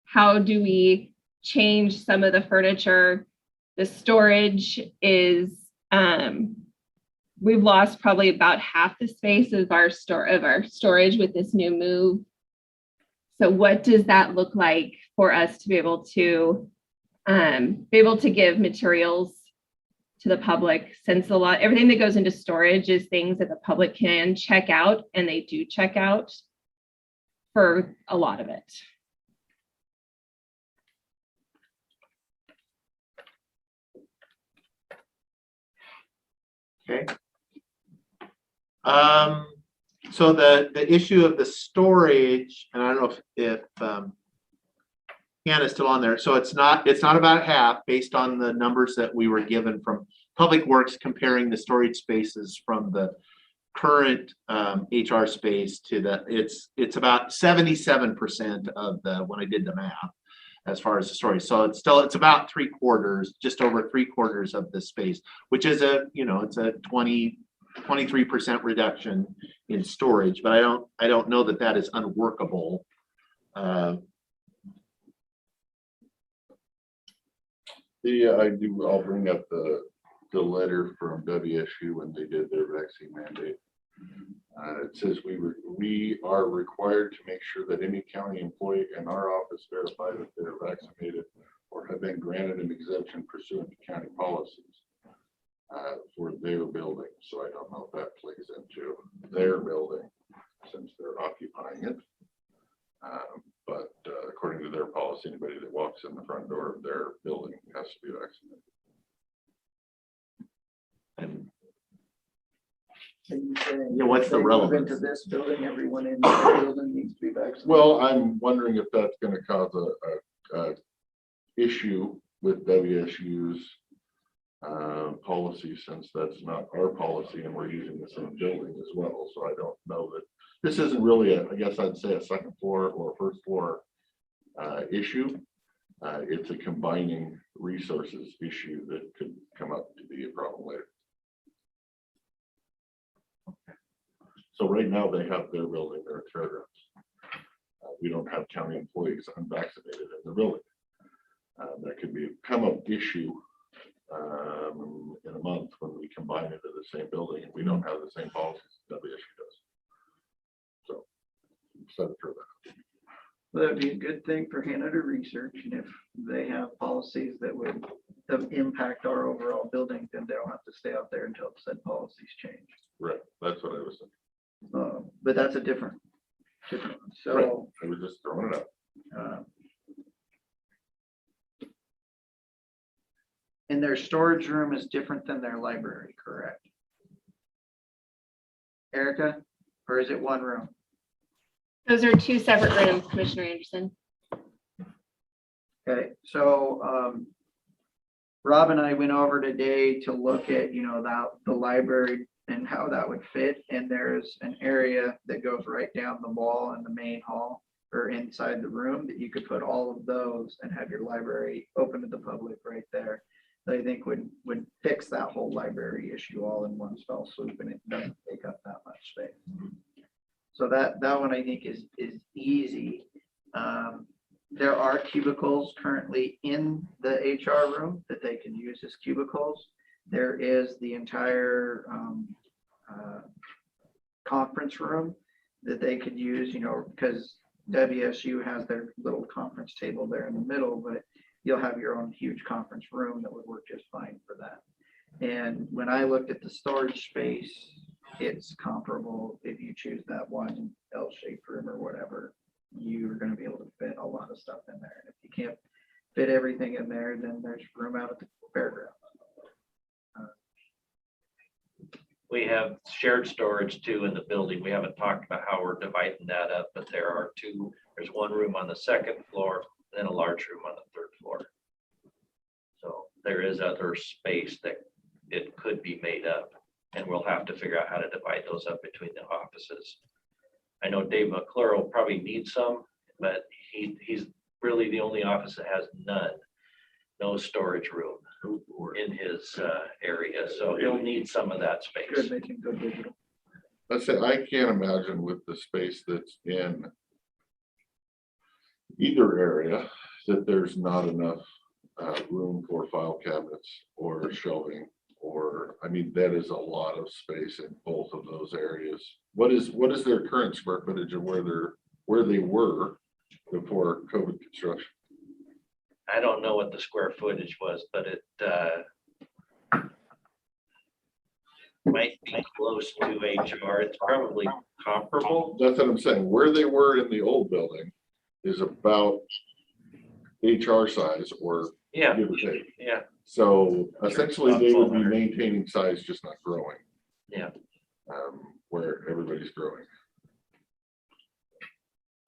How do we change some of the furniture? The storage is, we've lost probably about half the space of our storage with this new move. So what does that look like for us to be able to give materials to the public, since everything that goes into storage is things that the public can check out, and they do check out for a lot of it. Okay. So the issue of the storage, and I don't know if Hannah's still on there. So it's not about half based on the numbers that we were given from Public Works comparing the storage spaces from the current HR space to it's about 77% of the, when I did the math as far as the storage. So it's about 3/4, just over 3/4 of the space, which is it's a 23% reduction in storage, but I don't know that is unworkable. I'll bring up the letter from WSU when they did their vaccine mandate. It says we are required to make sure that any county employee in our office verify that they're vaccinated or have been granted an exemption pursuant to county policies for their building. So I don't know if that plays into their building since they're occupying it. But according to their policy, anybody that walks in the front door of their building has to be vaccinated. you saying Yeah, what's if the they move relevance? Into this building, everyone in the building needs to be vaccinated. Well, I'm wondering if that's gonna cause a issue with WSU's policy, since that's not our policy and we're using the same building as well. So I don't know that, this isn't really I guess I'd say a second floor or first floor issue. It's a combining resources issue that could come up to be a problem later. So right now they have their building, their fairgrounds. We don't have county employees unvaccinated in the building. That could become an issue in a month when we combine it to the same building and we don't have the same policies WSU does. So, set it for that. That'd be a good thing for Hannah to research, and if they have policies that would impact our overall building, then they'll have to stay out there until said policies change. Right, that's what I was thinking. But that's a different one. So, I was just throwing it out. and their storage room is different than their library, correct? Erica, or is it one room? Those are two separate rooms, Commissioner Anderson. Okay, so Rob and I went over today to look at, the library and how that would fit. And there's an area that goes right down the wall in the main hall or inside the room that you could put all of those and have your library open to the public right there. That I think would fix that whole library issue all in one fell swoop, and it doesn't take up that much space. So that one I think is easy. There are cubicles currently in the HR room that they can use as cubicles. There is the entire conference room that they could use, because WSU has their little conference table there in the middle, but you'll have your own huge conference room that would work just fine for that. And when I looked at the storage space, it's comparable. If you choose that one L-shaped room or whatever, you're going to be able to fit a lot of stuff in there. And if you can't fit everything in there, then there's room out at the fairground. We have shared storage too in the building. We haven't talked about how we're dividing that up, but there are two. There's one room on the second floor, then a large room on the third floor. So there is other space that it could be made up, and we'll have to figure out how to divide those up between the offices. I know Dave McClure will probably need some, but he's really the only office that has no storage room in his area. So he'll need some of that Good, space. they can go digital. Let's say, I can't imagine with the space that's in either area that there's not enough room for file cabinets or shelving, or, I mean, that is a lot of space in both of those areas. What is their current square footage of where they were before COVID construction? I don't know what the square footage was, but it might be close to HR. It's probably comparable. That's what I'm saying. Where they were in the old building is about HR size, or Yeah, give or take. yeah. So essentially they would be 1200. maintaining size, just not growing. Yeah. Where everybody's growing.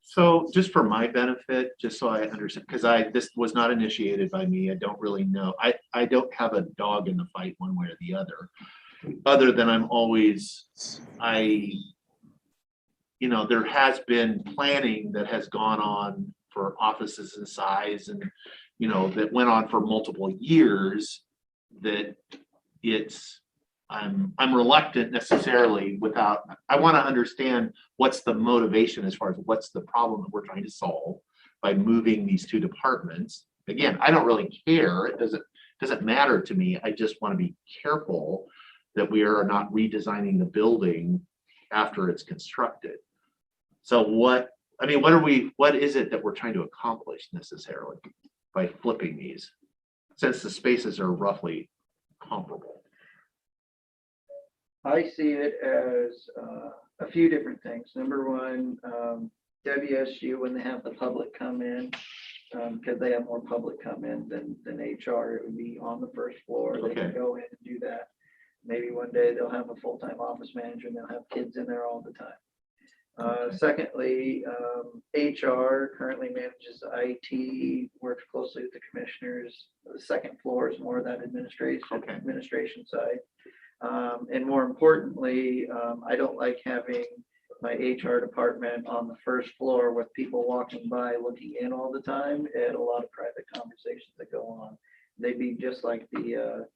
So just for my benefit, just so I understand, because this was not initiated by me, I don't really know. I don't have a dog in the fight one way or the other than there has been planning that has gone on for offices and size and, that went on for multiple years, that I'm reluctant necessarily I want to understand what's the motivation as far as what's the problem that we're trying to solve by moving these two departments. Again, I don't really care. It doesn't matter to me. I just want to be careful that we are not redesigning the building after it's constructed. So what is it that we're trying to accomplish necessarily by flipping these, since the spaces are roughly comparable? I see it as a few different things. Number one, WSU, when they have the public come in, because they have more public come in than HR, it would be on the first floor. They can Okay. go in and do that. Maybe one day they'll have a full-time office manager and they'll have kids in there all the time. Secondly, HR currently manages IT, works closely with the commissioners. The second floor is more of that Okay. administration side. And more importantly, I don't like having my HR department on the first floor with people walking by, looking in all the time, and a lot of private conversations that go on. They'd be just like the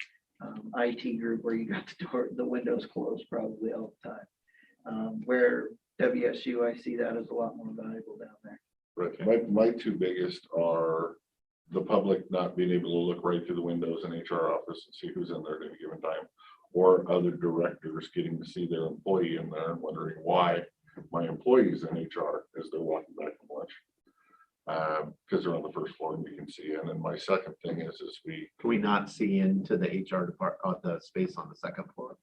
IT group where you got the windows closed probably all the time. Where WSU, I see that as a lot more valuable down there. Right, my two biggest are the public not being able to look right through the windows in HR office and see who's in there at any given time. Or other directors getting to see their employee in there and wondering why my employee's in HR as they're walking back from lunch. Because they're on the first floor and we can see in. And my second thing is Can we not see into the HR department, the space on the second floor?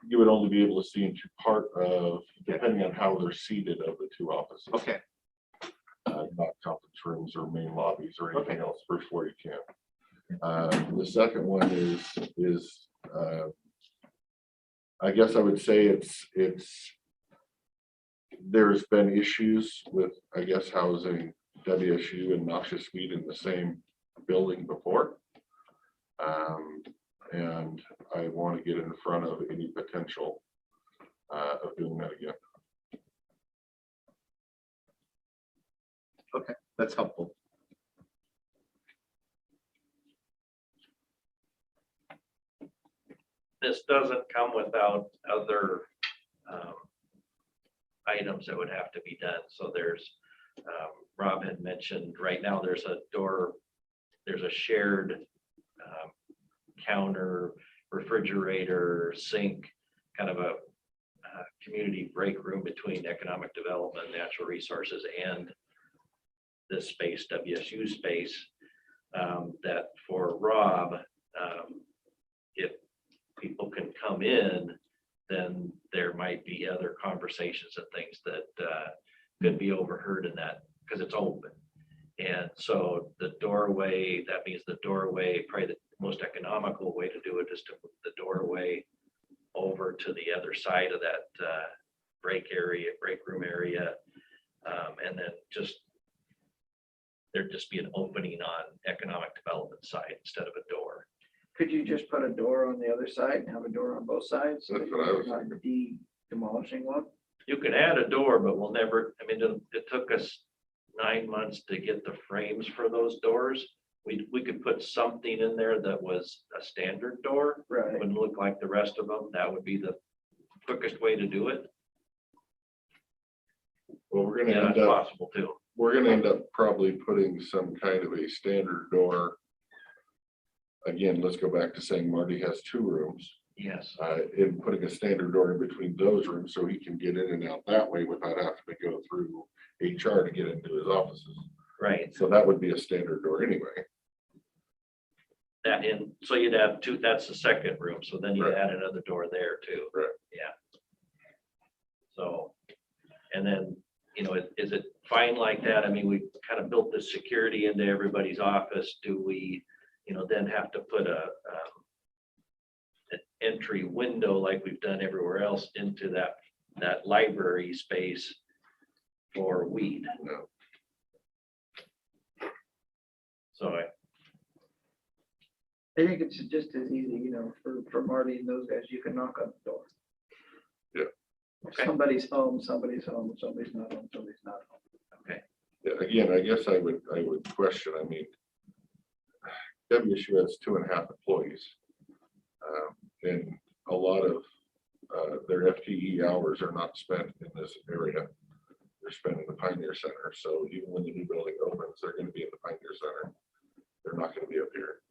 you would only be able to see into part of, depending on how they're seated, of the two offices. Okay, Not conference rooms or main lobbies or anything Okay. else. First floor you can. The second one is I guess I would say it's there's been issues with, I guess, housing WSU and noxious weed in the same building before. And I want to get in front of any potential of doing that again. that's helpful. This doesn't come without other items that would have to be done. So there's, Rob had mentioned, right now there's a door, there's a shared counter, refrigerator, sink, kind of a community break room between economic development, natural resources, and this space, WSU space, that for Rob, if people can come in, then there might be other conversations and things that could be overheard in that, because it's open. And so the doorway, that means the doorway, probably the most economical way to do it is to move the doorway over to the other side of that break room area. And then there'd just be an opening on economic development side instead of a door. Could you just put a door on the other side and have a door on both sides? So That's that what I was you're not demolishing one? You can add a door, but we'll never, I mean, it took us 9 months to get the frames for those doors. We could put something in there that was a standard door, Right. wouldn't look like the rest of them. That would be the quickest way to do it. Well, we're gonna Yeah, end that's up, possible too. we're gonna end up probably putting some kind of a standard door. Again, let's go back to saying Marty has 2 rooms, Yes, in putting a standard door in between those rooms so he can get in and out that way without having to go through HR to get into his offices. right. So that would be a standard door anyway. That in, so you'd have 2, that's the second room. So then you Right. add another door there too. Right. Yeah. So, and then, is it fine like that? I mean, we kind of built this security into everybody's office. Do we, then have to put an entry window like we've done everywhere else into that library space for weed? No. So I think it's just as easy, for Marty and those guys, you can knock on the door. Yeah. Okay. Somebody's home, somebody's home, somebody's not home, somebody's not home. Yeah, again, I guess I would question, I mean, WSU has 2.5 employees. And a lot of their FTE hours are not spent in this area. They're spent in the Pioneer Center. So even when the new building opens, they're going to be in the Pioneer Center. They're not going to be up here.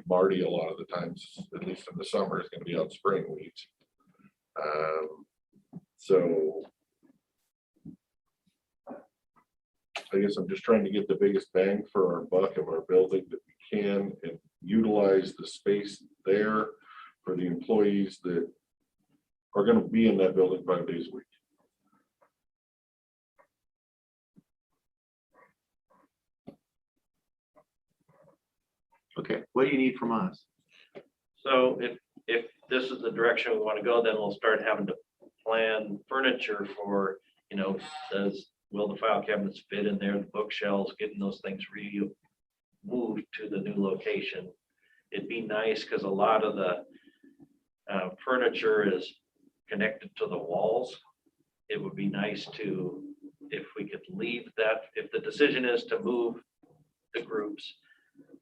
Marty, a lot of the times, at least in the summer, is going to be out spraying weeds. So I guess I'm just trying to get the biggest bang for our buck of our building that we can and utilize the space there for the employees that are going to be in that building 5 days a week. Okay, what do you need from us? So if if this is the direction we want to go, then we'll start having to plan furniture for, will the file cabinets fit in there, the bookshelves, getting those things moved to the new location. It'd be nice because a lot of the furniture is connected to the walls. It would be nice to, if we could leave that, if the decision is to move the groups,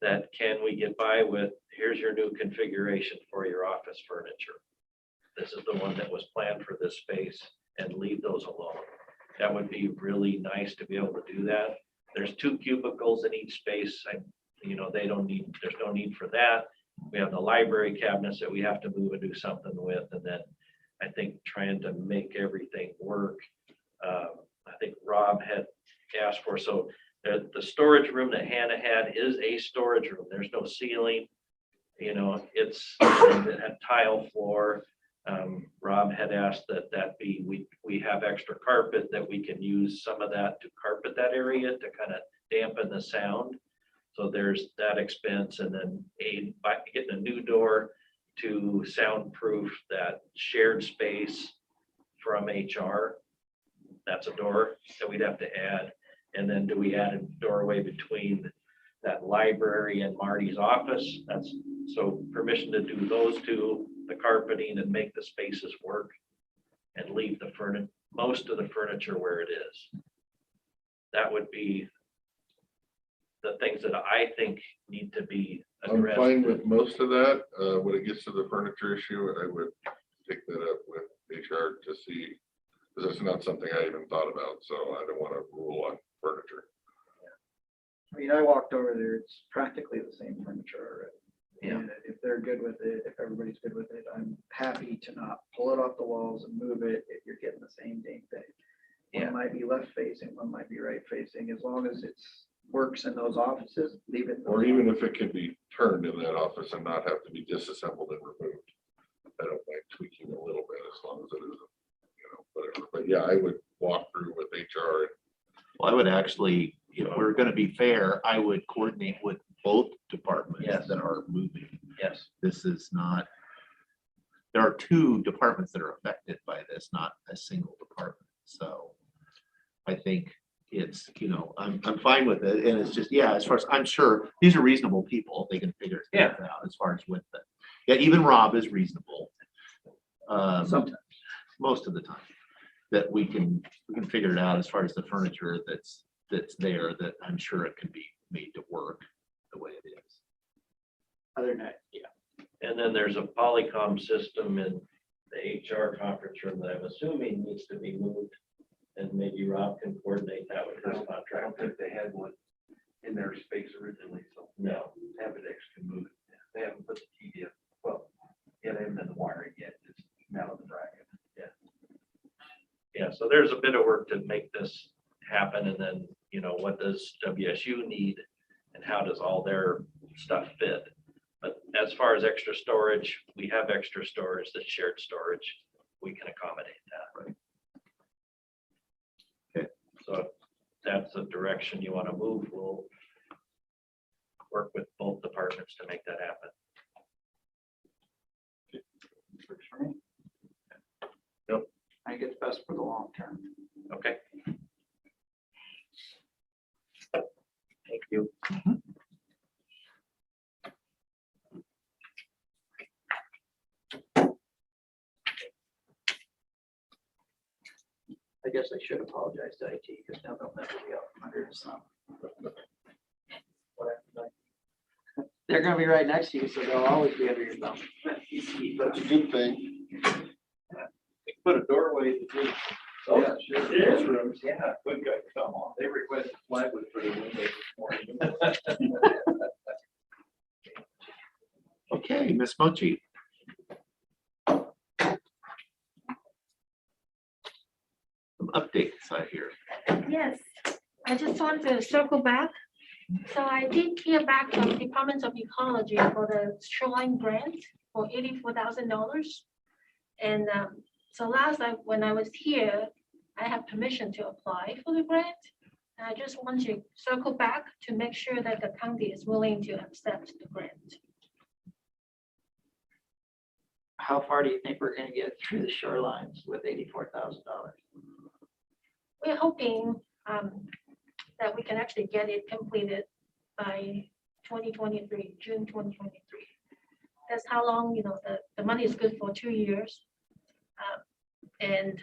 that can we get by with, here's your new configuration for your office furniture. This is the one that was planned for this space, and leave those alone. That would be really nice to be able to do that. There's 2 cubicles in each space. They don't need, there's no need for that. We have the library cabinets that we have to move and do something with. And then I think trying to make everything work. I think Rob had asked for, so the storage room that Hannah had is a storage room. There's no ceiling. It's a tile floor. Rob had asked that we have extra carpet, that we can use some of that to carpet that area to kind of dampen the sound. So there's that expense, and then by getting a new door to soundproof that shared space from HR. That's a door that we'd have to add. And then do we add a doorway between that library and Marty's office? That's so permission to do those 2, the carpeting, and make the spaces work and leave the most of the furniture where it is. That would be the things that I think need to be I'm addressed. fine with most of that. When it gets to the furniture issue, I would take that up with HR to see, because that's not something I even thought about, so I don't want to rule on furniture. I mean, I walked over there, it's practically the same furniture already. Yeah. And if they're good with it, if everybody's good with it, I'm happy to not pull it off the walls and move it if you're getting the same dang thing. Yeah. One might be left facing, one might be right facing, as long as it's works in those offices, leave it. in Or those even offices. if it can be turned in that office and not have to be disassembled and removed. I don't mind tweaking a little bit as long as it isn't, whatever. But yeah, I would walk through with HR. Well, I would actually, if we're gonna be fair, I would coordinate with both departments Yes. that are moving. Yes. This is not, there are 2 departments that are affected by this, not a single department. So I think it's, I'm fine with it. And it's just, as far as I'm sure, these are reasonable people. They can figure it out as far as with it. Yeah, even Rob is reasonable. Sometimes. Most of the time, that we can figure it out as far as the furniture that's there, that I'm sure it can be made to work the way it is. Other than that, And then there's a Polycom system in the HR conference room that I'm assuming needs to be moved. And maybe Rob can coordinate that with his I don't contractor. think they had one in their space originally, so. No. Avidex can move it. They haven't put the TV in. Well, yeah, they haven't done the wiring yet. It's now in the bracket. Yeah, so there's a bit of work to make this happen, and then, what does WSU need and how does all their stuff fit? But as far as extra storage, we have extra storage, that's shared storage. We can accommodate that. Right. Okay. So if that's the direction you want to move, we'll work with both departments to make that happen. works for me. Yep. I think it's best for the long term. Okay. Thank you. I guess I should apologize to IT because now they'll never be out from under the sun. They're gonna be right next to you, so they'll always be under your thumb. That's a good thing. Put a doorway between. Oh, yeah, sure. It is rooms, yeah. Good guy, come on. They requested plywood for the windows this morning. Okay, Ms. Mochi. Some updates I hear. Yes, I just want to circle back. So I did hear back from Department of Ecology for the shoreline grant for $84,000. And so last night when I was here, I have permission to apply for the grant. And I just want to circle back to make sure that the county is willing to accept the grant. how far do you think we're gonna get through the shorelines with $84,000? We're hoping that we can actually get it completed by 2023, June 2023. That's how long, the money is good for 2 years. And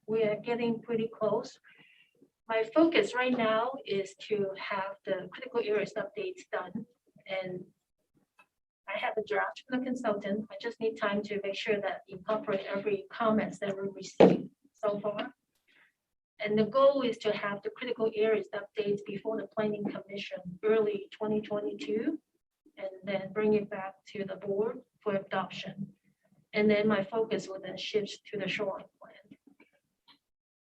we are getting pretty close. My focus right now is to have the critical areas updates done. And I have a draft from the consultant. I just need time to make sure that incorporate every comments that we received so far. And the goal is to have the critical areas updates before the planning commission early 2022, and then bring it back to the board for adoption. And then my focus will then shift to the shoreline plan.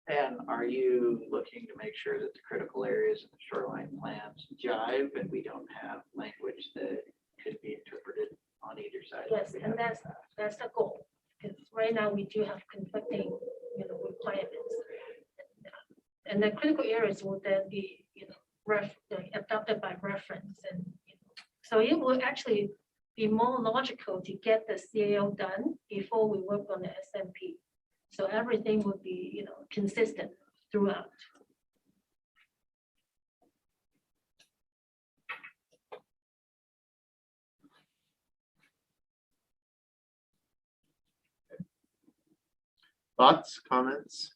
And are you looking to make sure that the critical areas and the shoreline plans jive and we don't have language that could be interpreted on either side? Yes, and that's the goal. Because right now we do have conflicting, requirements. And the critical areas will then be, adopted by reference. And so it will actually be more logical to get the CAO done before we work on the SMP. So everything would be, consistent throughout. Thoughts, comments?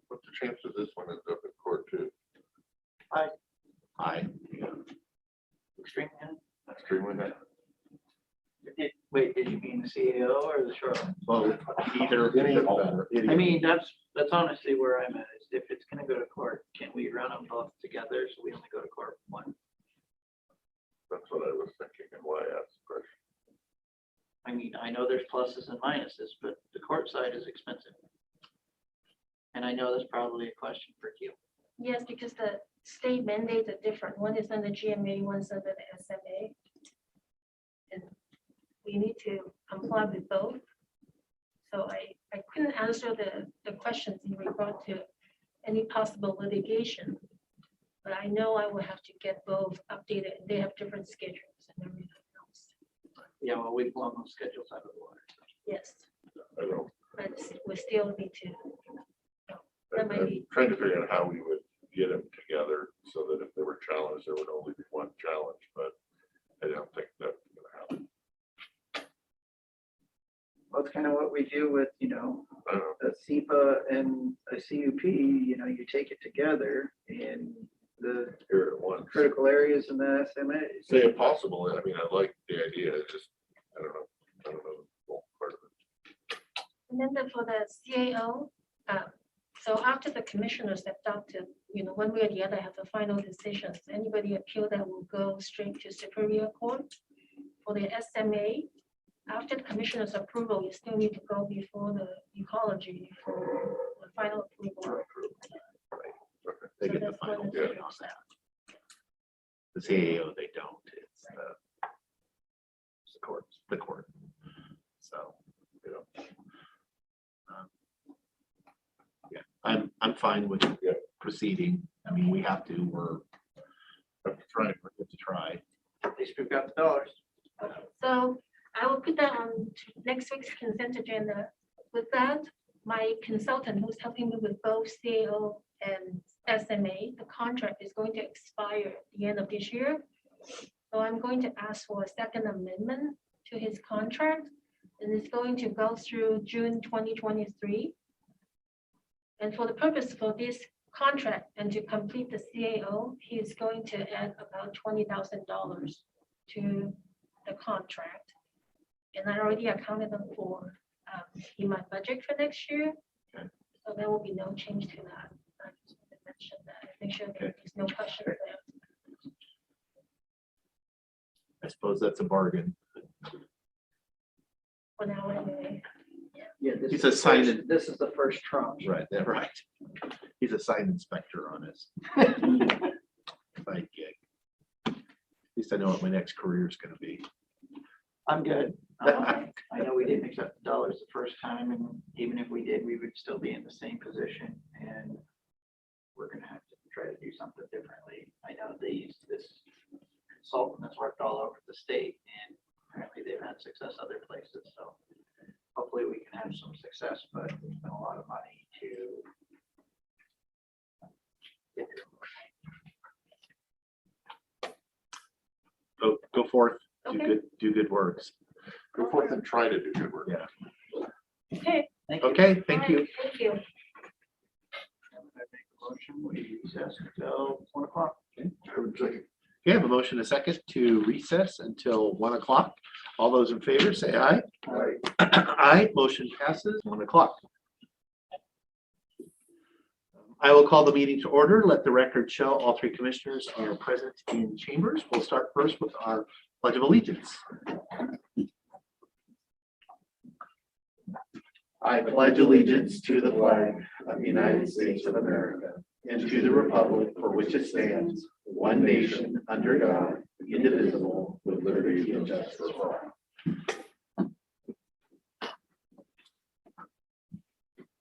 What's the chance of this one ends up in court too? Aye. Extreme, yeah. Extremely high. Wait, did you mean the CAO or the shoreline? Well, either, better. I mean, that's honestly where I'm at, is if it's gonna go to court, can we run them both together so we only go to court one? That's what I was thinking and why I asked the question. I mean, I know there's pluses and minuses, but the court side is expensive. And I know that's probably a question for you. Yes, because the state mandates are different. One is under GMA, one's under the SMA. And we need to comply with both. So I couldn't answer the questions in regard to any possible litigation. But I know I will have to get both updated. They have different schedules and everything else. Yeah, well, we've blown those schedules out of the water. Yes, I don't, but we still need to. That might I'm be. trying to figure out how we would get them together so that if they were challenged, there would only be one challenge, but I don't think that's gonna happen. Well, it's kind of what we do with, I don't know. a SEPA and a CUP, you take it together and the Here at once. critical areas and the SMA. Say if possible, I mean, I like the idea, it's just, I don't know the whole part of it. And then for the CAO, so after the commissioners adopted, one way or the other have the final decisions, anybody appeal that will go straight to Superior Court. For the SMA, after the commissioner's approval, you still need to go before the ecology for the final approval. They So get the that's final what say it on is. that. The CAO, they don't. It's the court. So, yeah, I'm fine with proceeding. I mean, we have to, we're trying to try. At least we've got the dollars. So I will put that on to next week's consent agenda. With that, my consultant who's helping me with both CAO and SMA, the contract is going to expire at the end of this year. So I'm going to ask for a second amendment to his contract, and it's going to go through June 2023. And for the purpose for this contract and to complete the CAO, he is going to add about $20,000 to the contract. And I already accounted them for in my budget for next year. Okay. So there will be no change to that. I just want to mention that, make sure that there's no question there. I suppose that's a bargain. For now, anyway. Yeah, this He's is a sign first- This is the first tranche. Right, right. He's a sign inspector on us. Side gig. At least I know what my next career is gonna be. I'm good. I know we didn't accept the dollars the first time, and even if we did, we would still be in the same position, and we're gonna have to try to do something differently. I know they use this consultant that's worked all over the state, and apparently they've had success other places, so hopefully we can have some success, but it's been a lot of money to get there. Go forth, Okay. do good works. Go forth and try to do good work. Yeah. Okay. Thank you. Okay, thank you. Thank you. I make a motion, we recess until 1 o'clock. I would say, Okay, I have a motion, a second to recess until 1 o'clock. All those in favor, say aye. Aye. Aye, motion passes 1 o'clock. I will call the meeting to order. Let the record show all three commissioners are present in chambers. We'll start first with our pledge of allegiance. I pledge allegiance to the flag of the United States of America and to the republic for which it stands, one nation, under God, indivisible, with liberty and justice for all.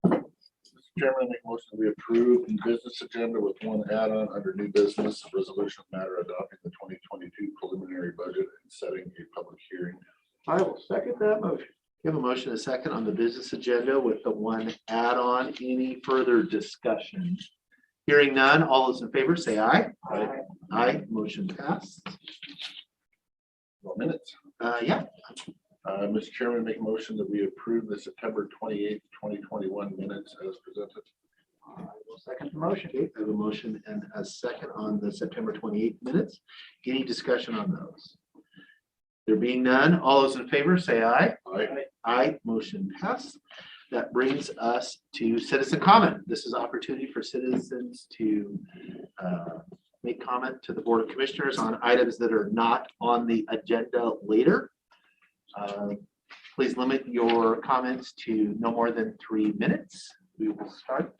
Mr. Chairman, I make a motion that we approve the business agenda with one add-on under new business, resolution of matter adopting the 2022 preliminary budget and setting a public hearing. I will second that motion. We have a motion, a second on the business agenda with the one add-on. Any further discussion? Hearing none, all those in favor say aye. Aye. Aye, motion passed. Well, minutes. Yeah, Mr. Chairman, make a motion that we approve the September 28th, 2021 minutes as presented. I will second the motion. okay, I have a motion and a second on the September 28th minutes. Any discussion on those? There being none, all those in favor say aye. Aye. Aye, motion passed. That brings us to citizen comment. This is opportunity for citizens to make comment to the Board of Commissioners on items that are not on the agenda later. Please limit your comments to no more than 3 minutes. We will start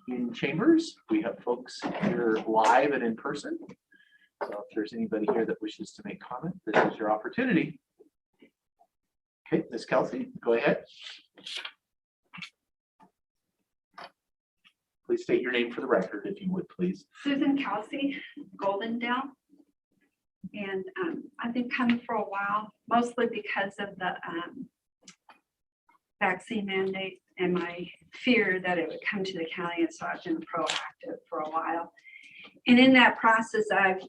in chambers. We have folks here live and in person. So if there's anybody here that wishes to make comment, this is your opportunity. Okay, Ms. Kelsey, go ahead. Please state your name for the record, if you would, please. Susan Kelsey, Goldendale. And I've been coming for a while, mostly because of the vaccine mandate and my fear that it would come to the county. And so I've been proactive for a while. And in that process, I've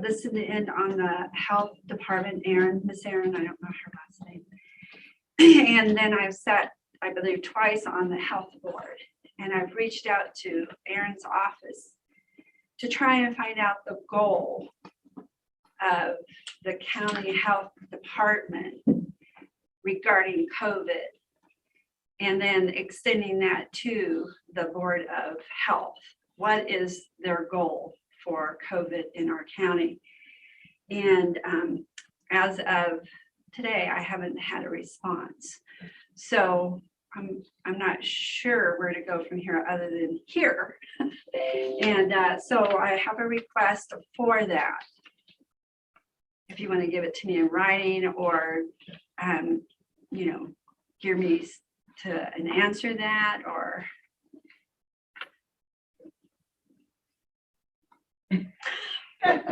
listened in on the health department, Miss Erin, I don't know her last name. And then I've sat, I believe, twice on the health board. And I've reached out to Erin's office to try and find out the goal of the county health department regarding COVID, and then extending that to the Board of Health. What is their goal for COVID in our county? And as of today, I haven't had a response. So I'm not sure where to go from here other than here. And so I have a request for that. If you want to give it to me in writing or, gear me to and answer that, or.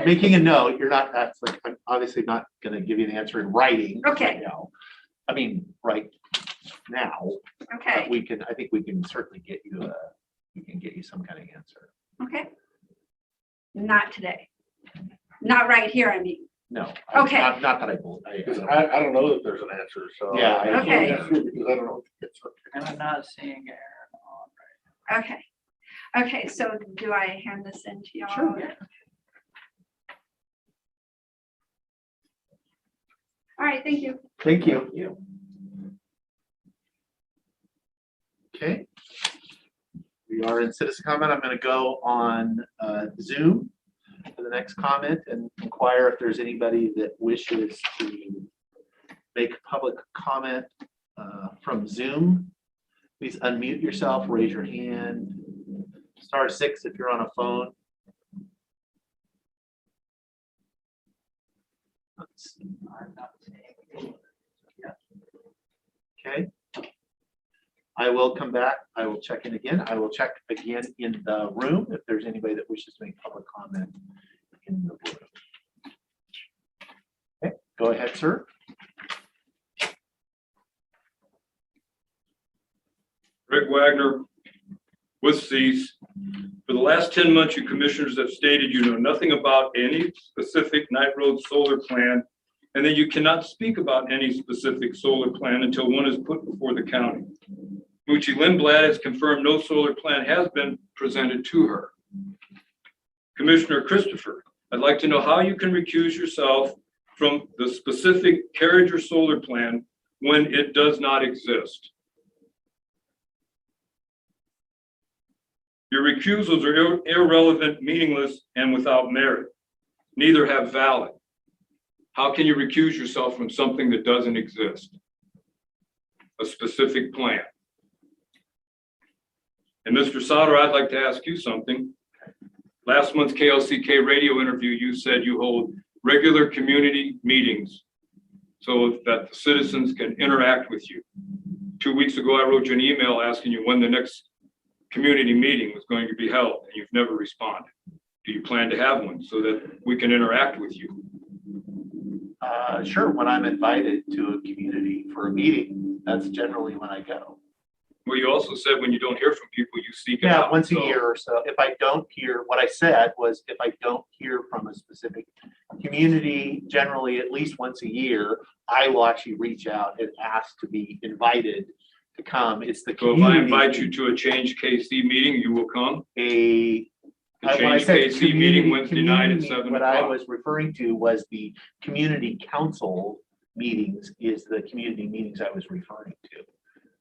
Making a note, you're not, that's like, I'm obviously not gonna give you an answer in writing. Okay. I mean, right now, Okay, I think we can certainly get you some kind of answer. okay. Not today. Not right here, I mean. No. Okay. Not that I I don't know that there's an answer, so. Yeah, I can't Okay. answer because I don't know. And I'm not seeing Aaron on right Okay. Okay, so do I hand this in to y'all? Sure. All right, thank you. Thank you. You. Okay. We are in citizen comment. I'm going to go on Zoom for the next comment and inquire if there's anybody that wishes to make public comment from Zoom. Please unmute yourself, raise your hand. *6 if you're on a phone. Let's see. I'm not seeing. Okay. I will come back. I will check in again. I will check again in the room if there's anybody that wishes to make public comment in the room. Okay, go ahead, sir. Greg Wagner with cease. For the last 10 months, you commissioners have stated you know nothing about any specific Night Road solar plan, and that you cannot speak about any specific solar plan until one is put before the county. Mucci Lindblad has confirmed no solar plan has been presented to her. Commissioner Christopher, I'd like to know how you can recuse yourself from the specific carriage or solar plan when it does not exist. Your recusals are irrelevant, meaningless, and without merit. Neither have valid. How can you recuse yourself from something that doesn't exist? A specific plan. And Mr. Sauter, I'd like to ask you something. Last month's KLCK radio interview, you said you hold regular community meetings so that the citizens can interact with you. 2 weeks ago, I wrote you an email asking you when the next community meeting was going to be held, and you've never responded. Do you plan to have one so that we can interact with you? Sure, when I'm invited to a community for a meeting, that's generally when I go. Well, you also said when you don't hear from people, you seek it Yeah, out. once a So- year or so. If I don't hear, what I said was if I don't hear from a specific community, generally at least once a year, I will actually reach out and ask to be invited to come. It's the So if community. I invite you to a Change KC meeting, you will come? A The when I Change said KC meeting community- Wednesday night at community, 7 What I o'clock. was referring to was the community council meetings is the community meetings I was referring to.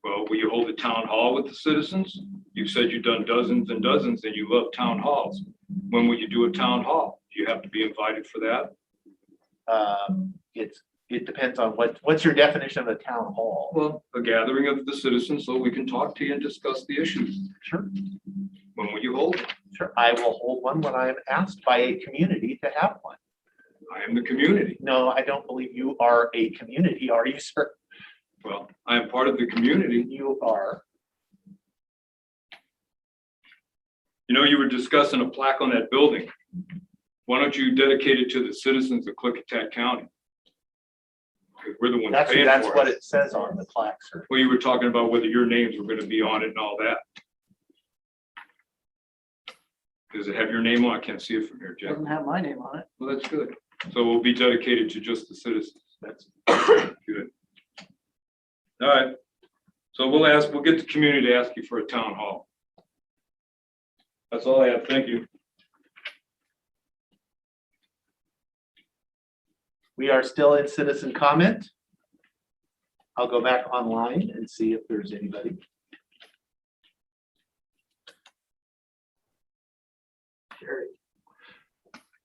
Well, will you hold a town hall with the citizens? You said you've done dozens and dozens and you love town halls. When will you do a town hall? Do you have to be invited for that? It depends on what's your definition of a town hall? Well, a gathering of the citizens so we can talk to you and discuss the issues. Sure, When will you hold it? sure. I will hold one when I am asked by a community to have one. I am the community. No, I don't believe you are a community, are you, sir? Well, I am part of the community. You are. You know, you were discussing a plaque on that building. Why don't you dedicate it to the citizens of Klickitat County? Because we're the ones That's paying for what it. it says on the plaque, sir. Well, you were talking about whether your names were going to be on it and all that. Does it have your name on? I can't see it from here, Jeff. Doesn't have my name on it. Well, that's good. So it will be dedicated to just the citizens. That's good. All right. So we'll get the community to ask you for a town hall. That's all I have. Thank you. We are still in citizen comment. I'll go back online and see if there's anybody.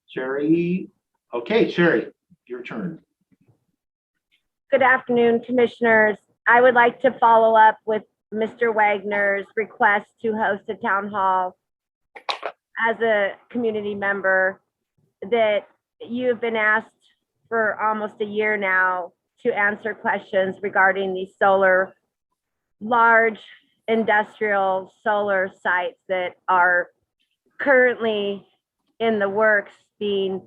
Sherry, okay, Sherry, your turn. Good afternoon, Commissioners. I would like to follow up with Mr. Wagner's request to host a town hall. As a community member, that you have been asked for almost a year now to answer questions regarding these large industrial solar sites that are currently in the works being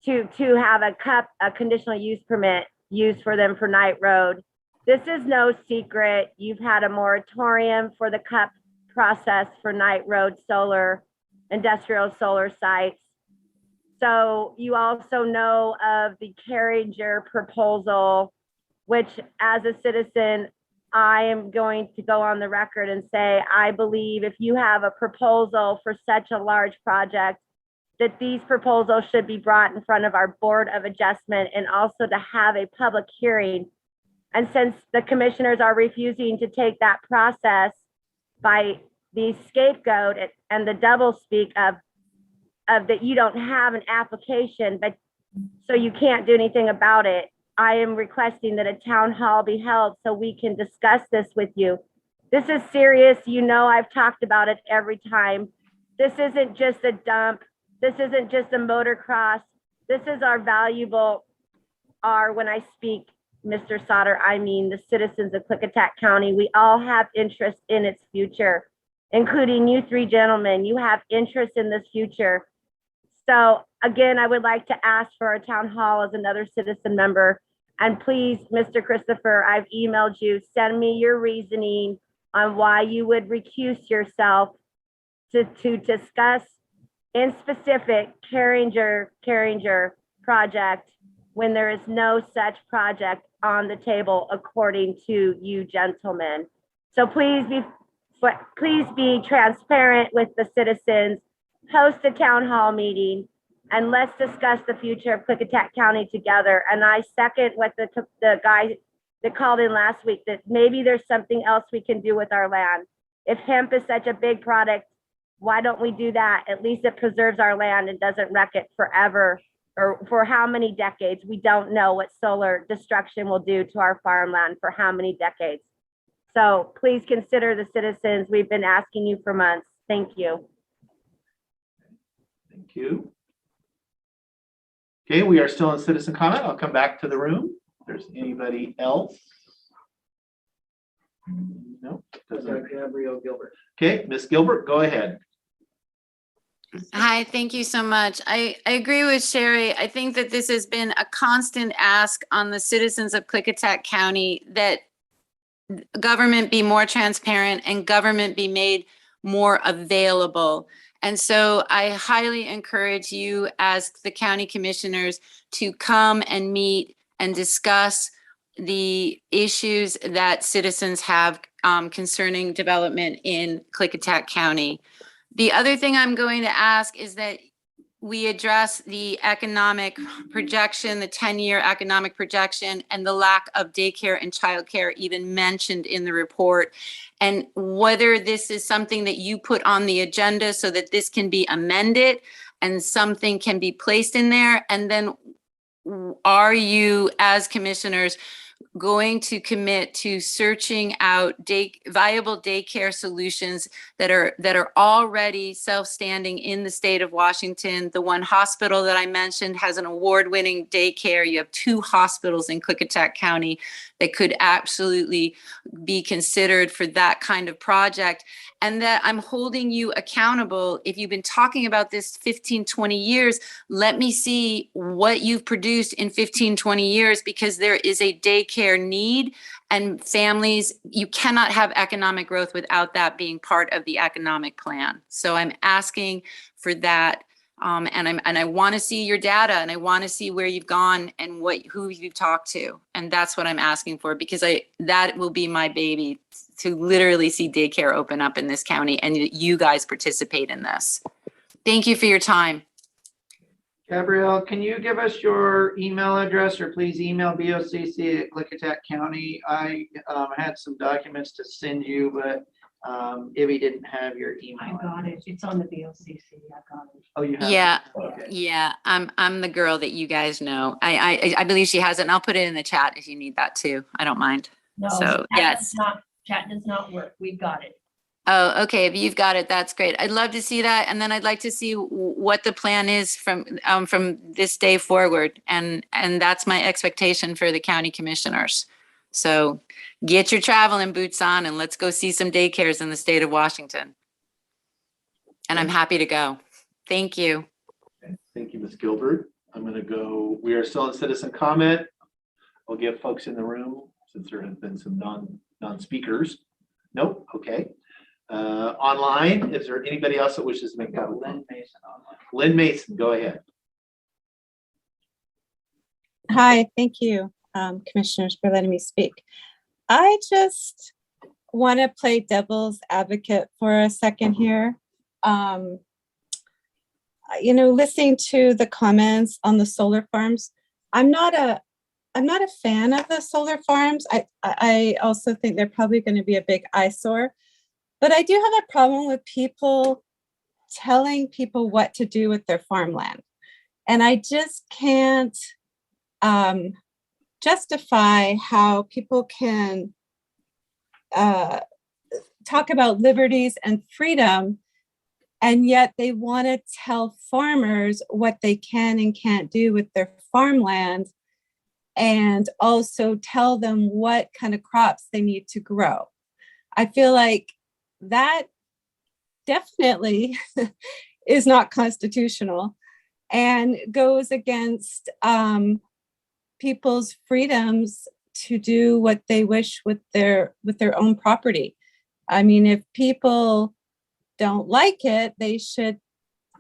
to have a conditional use permit used for them for Night Road. This is no secret. You've had a moratorium for the CUP process for Night Road industrial solar sites. So you also know of the Carringer proposal, which as a citizen, I am going to go on the record and say, I believe if you have a proposal for such a large project, that these proposals should be brought in front of our Board of Adjustment and also to have a public hearing. And since the commissioners are refusing to take that process by the scapegoat and the double speak of that you don't have an application, but so you can't do anything about it, I am requesting that a town hall be held so we can discuss this with you. This is serious. You know, I've talked about it every time. This isn't just a dump. This isn't just a motocross. This is when I speak, Mr. Sauter, I mean the citizens of Klickitat County. We all have interest in its future, including you three gentlemen. You have interest in this future. So again, I would like to ask for a town hall as another citizen member. And please, Mr. Christopher, I've emailed you, send me your reasoning on why you would recuse yourself to discuss in specific Carringer project when there is no such project on the table according to you gentlemen. So please be transparent with the citizens, host a town hall meeting, and let's discuss the future of Klickitat County together. And I second what the guy that called in last week, that maybe there's something else we can do with our land. If hemp is such a big product, why don't we do that? At least it preserves our land and doesn't wreck it forever, or for how many decades? We don't know what solar destruction will do to our farmland for how many decades. So please consider the citizens. We've been asking you for months. Thank you. Thank you. Okay, we are still in citizen comment. I'll come back to the room. If there's anybody else. No. Gabrielle Gilbert. Okay, Miss Gilbert, go ahead. Hi, thank you so much. I agree with Sherry. I think that this has been a constant ask on the citizens of Klickitat County that government be more transparent and government be made more available. And so I highly encourage you as the county commissioners to come and meet and discuss the issues that citizens have concerning development in Klickitat County. The other thing I'm going to ask is that we address the economic projection, the 10-year economic projection, and the lack of daycare and childcare even mentioned in the report, and whether this is something that you put on the agenda so that this can be amended and something can be placed in there. And then are you, as commissioners, going to commit to searching out viable daycare solutions that are already self-standing in the state of Washington? The one hospital that I mentioned has an award-winning daycare. You have 2 hospitals in Klickitat County that could absolutely be considered for that kind of project. And that I'm holding you accountable. If you've been talking about this 15, 20 years, let me see what you've produced in 15, 20 years, because there is a daycare need, and families, you cannot have economic growth without that being part of the economic plan. So I'm asking for that. And I want to see your data, and I want to see where you've gone and who you've talked to. And that's what I'm asking for, because that will be my baby, to literally see daycare open up in this county, and you guys participate in this. Thank you for your time. Gabrielle, can you give us your email address, or please email BoCC at Klickitat County? I had some documents to send you, but Ivy didn't have your email. I got it. It's on the BoCC. I got it. Oh, you have? Yeah, it? Okay. yeah. I'm the girl that you guys know. I believe she has it, and I'll put it in the chat if you need that too. I don't mind. No, So yes. Chat does not work. We've got it. Oh, okay. If you've got it, that's great. I'd love to see that. And then I'd like to see what the plan is from this day forward. And that's my expectation for the county commissioners. So get your traveling boots on and let's go see some daycares in the state of Washington. And I'm happy to go. Thank you. Okay, thank you, Ms. Gilbert. I'm going to go, we are still in citizen comment. I'll give folks in the room, since there have been some non-speakers. Nope, okay. Online, is there anybody else that wishes to make comment? Lynn Mason online. Lynn Mason, go ahead. Hi, thank you, commissioners, for letting me speak. I just want to play devil's advocate for a second here. Listening to the comments on the solar farms, I'm not a fan of the solar farms. I also think they're probably going to be a big eyesore, but I do have a problem with people telling people what to do with their farmland. And I just can't justify how people can talk about liberties and freedom, and yet they want to tell farmers what they can and can't do with their farmland, and also tell them what kind of crops they need to grow. I feel like that definitely is not constitutional and goes against people's freedoms to do what they wish with their own property. I mean, if people don't like it, they should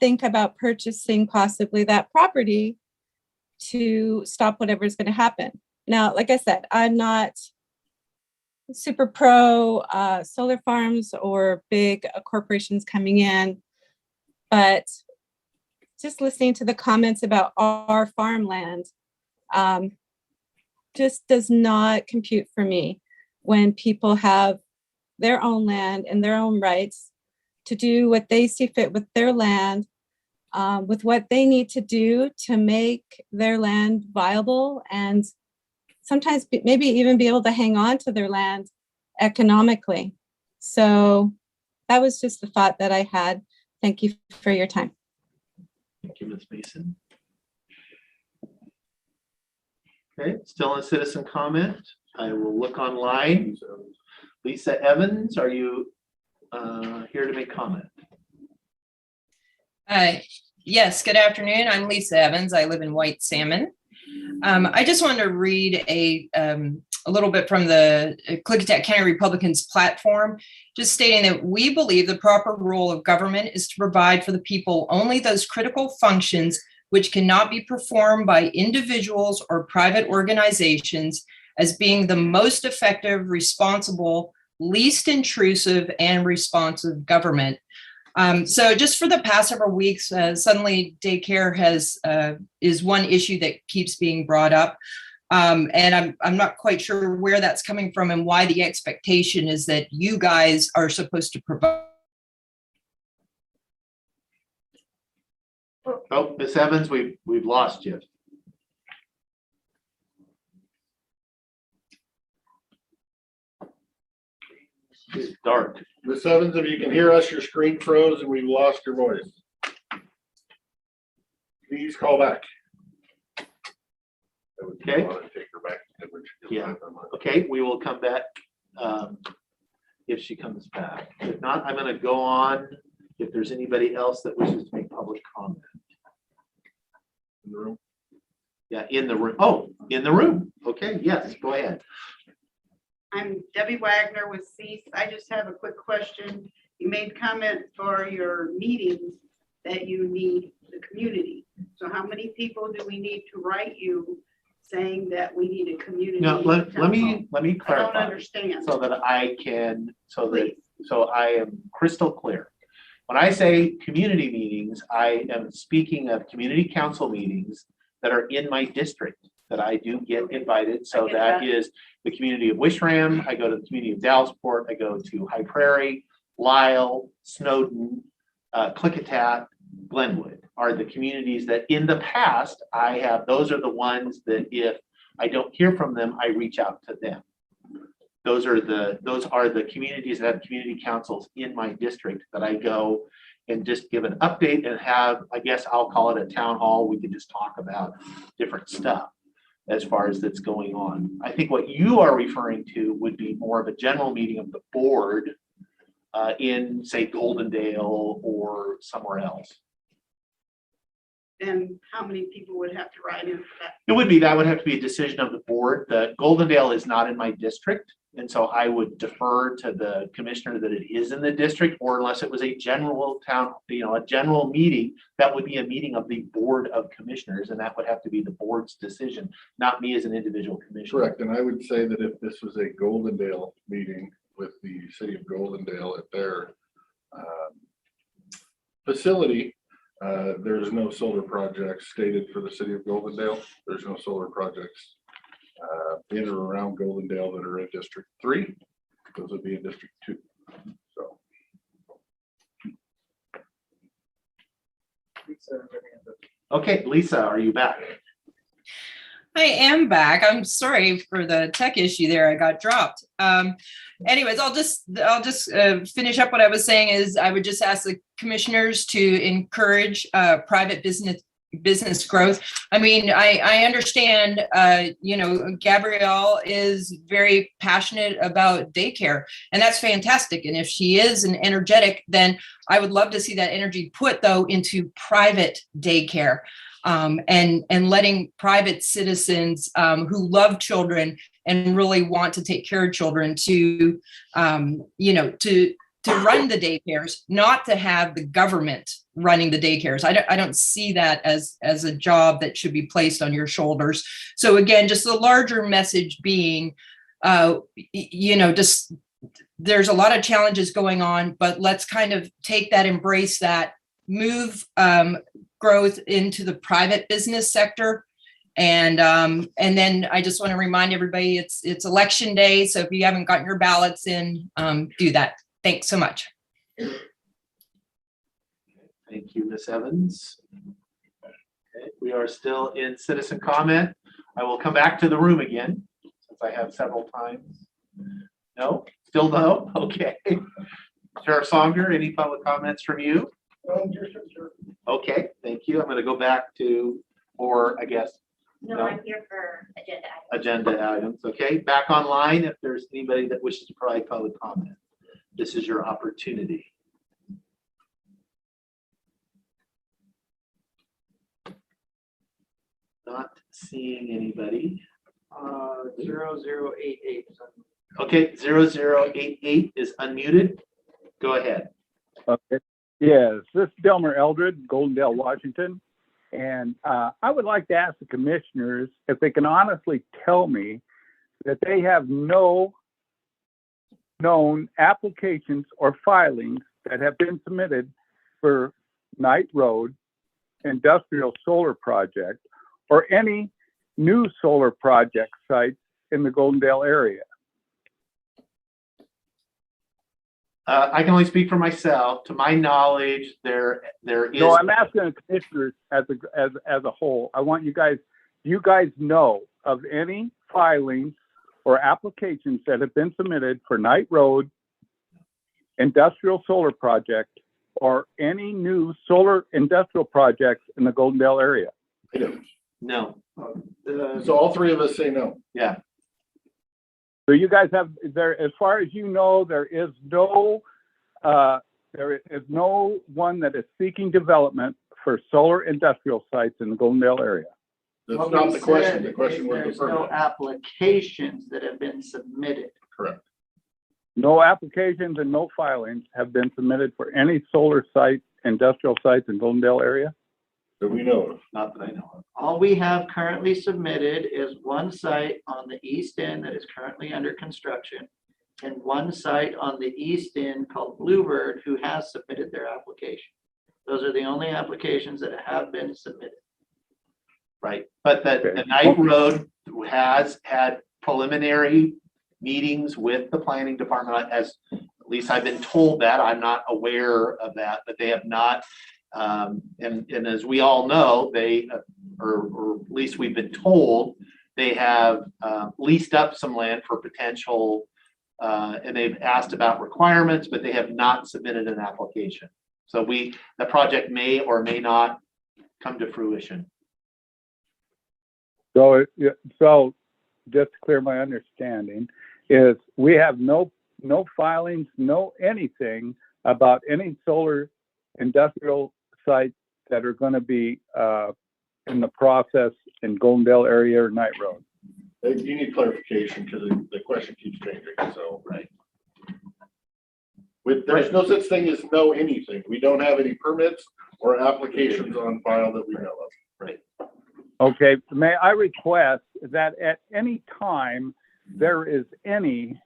think about purchasing possibly that property to stop whatever's going to happen. Now, like I said, I'm not super pro solar farms or big corporations coming in, but just listening to the comments about our farmland just does not compute for me when people have their own land and their own rights to do what they see fit with their land, with what they need to do to make their land viable and sometimes maybe even be able to hang on to their land economically. So that was just the thought that I had. Thank you for your time. Thank you, Ms. Mason. Okay, still on citizen comment. I will look online. Lisa Evans, are you here to make comment? Yes, good afternoon. I'm Lisa Evans. I live in White Salmon. I just wanted to read a little bit from the Klickitat County Republicans platform, just stating that we believe the proper role of government is to provide for the people only those critical functions which cannot be performed by individuals or private organizations as being the most effective, responsible, least intrusive, and responsive government. So just for the past several weeks, suddenly daycare is one issue that keeps being brought up. And I'm not quite sure where that's coming from and why the expectation is that you guys are supposed to provide. Oh, Ms. Evans, we've lost you. It's dark. Ms. Evans, if you can hear us, your screen froze and we've lost your voice. Please call back. Okay. Take her back. Yeah. Okay, we will come back if she comes back. If not, I'm going to go on. If there's anybody else that wishes to make public comment. In the room. Yeah, in the room. Oh, in the room. Okay, yes, go ahead. I'm Debbie Wagner with CEAS. I just have a quick question. You made comment for your meetings that you need the community. So how many people do we need to write you saying that we need a community? No, let me clarify. I don't understand. So that I can, Please. so I am crystal clear. When I say community meetings, I am speaking of community council meetings that are in my district that I do get invited. So that is the community of Wishram. I go to the community of Dallasport. I go to High Prairie, Lyle, Snowden, Klickitat, Glenwood are the communities that in the past I have. Those are the ones that if I don't hear from them, I reach out to them. Those are the communities that have community councils in my district that I go and just give an update and have, I guess I'll call it a town hall. We can just talk about different stuff as far as that's going on. I think what you are referring to would be more of a general meeting of the board in, say, Goldendale or somewhere else. And how many people would have to write in for that? That would have to be a decision of the board. The Goldendale is not in my district. And so I would defer to the commissioner that it is in the district, or unless it was a general town, a general meeting, that would be a meeting of the board of commissioners. And that would have to be the board's decision, not me as an individual commissioner. Correct. And I would say that if this was a Goldendale meeting with the city of Goldendale at their facility, there's no solar projects stated for the city of Goldendale. There's no solar projects in or around Goldendale that are in District 3. Those would be in District 2. So. Okay, Lisa, are you back? I am back. I'm sorry for the tech issue there. I got dropped. Anyways, I'll just finish up what I was saying. Is I would just ask the commissioners to encourage private business growth. I mean, I understand, Gabrielle is very passionate about daycare, and that's fantastic. And if she is an energetic, then I would love to see that energy put though into private daycare. and letting private citizens who love children and really want to take care of children to, to run the daycares, not to have the government running the daycares. I don't see that as a job that should be placed on your shoulders. So again, just the larger message being, just there's a lot of challenges going on, but let's kind of take that, embrace that, move growth into the private business sector. And then I just want to remind everybody it's election day. So if you haven't gotten your ballots in, do that. Thanks so much. Thank you, Ms. Evans. Okay, we are still in citizen comment. I will come back to the room again, since I have several times. No, still no? Okay. Sheriff Songer, any public comments from you? Okay, thank you. I'm going to go back to, or I guess. No, I'm here for agenda items. Agenda items, okay. Back online, if there's anybody that wishes to provide public comment, this is your opportunity. Not seeing anybody. 0088. Okay, 0088 is unmuted. Go ahead. Okay. Yes, this is Delmer Eldred, Goldendale, Washington. And I would like to ask the commissioners if they can honestly tell me that they have no known applications or filings that have been submitted for Knight Road industrial solar project or any new solar project sites in the Goldendale area. I can only speak for myself. To my knowledge, there is. No, I'm asking the commissioners as a whole. I want you guys. Do you guys know of any filings or applications that have been submitted for Knight Road industrial solar project or any new solar industrial projects in the Goldendale area? I don't. No. So all three of us say no. Yeah. So you guys have there, as far as you know, there is no one that is seeking development for solar industrial sites in the Goldendale area. That's What not we the question. said The question is was the there's no permit. applications that have been submitted. Correct. No applications and no filings have been submitted for any solar site, industrial sites in Goldendale area? That we know of. Not that I know of. All we have currently submitted is one site on the east end that is currently under construction and one site on the east end called Bluebird who has submitted their application. Those are the only applications that have been submitted. Right, but the Knight Road has had preliminary meetings with the planning department, as at least I've been told that. I'm not aware of that, but they have not. And as we all know, they, or at least we've been told, they have leased up some land for potential, and they've asked about requirements, but they have not submitted an application. So the project may or may not come to fruition. So just to clear my understanding, is we have no filings, no anything about any solar industrial sites that are going to be in the process in Goldendale area or Knight Road. You need clarification because the question keeps changing. So right. There's no such thing as no anything. We don't have any permits or applications on file that we know of. Right. Okay, may I request that at any time there is any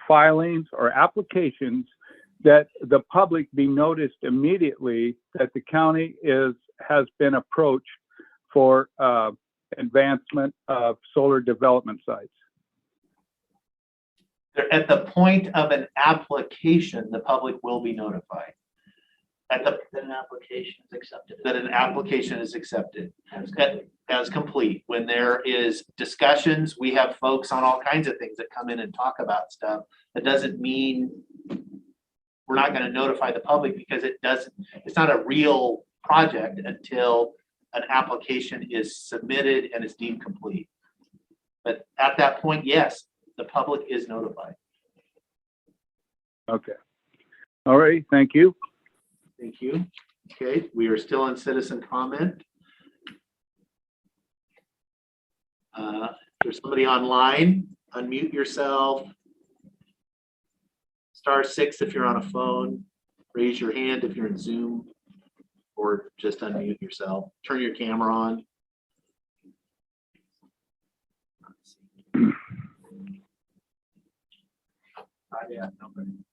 filings or applications that the public be noticed immediately that the county has been approached for advancement of solar development sites. At the point of an application, the public will be notified. That an application is accepted. That an application is accepted as complete. When there is discussions, we have folks on all kinds of things that come in and talk about stuff. That doesn't mean we're not going to notify the public, because it's not a real project until an application is submitted and is deemed complete. But at that point, yes, the public is notified. Okay. All right, thank you. Thank you. Okay, we are still in citizen comment. If there's somebody online, unmute yourself. *6 if you're on a phone. Raise your hand if you're in Zoom, or just unmute yourself. Turn your camera on.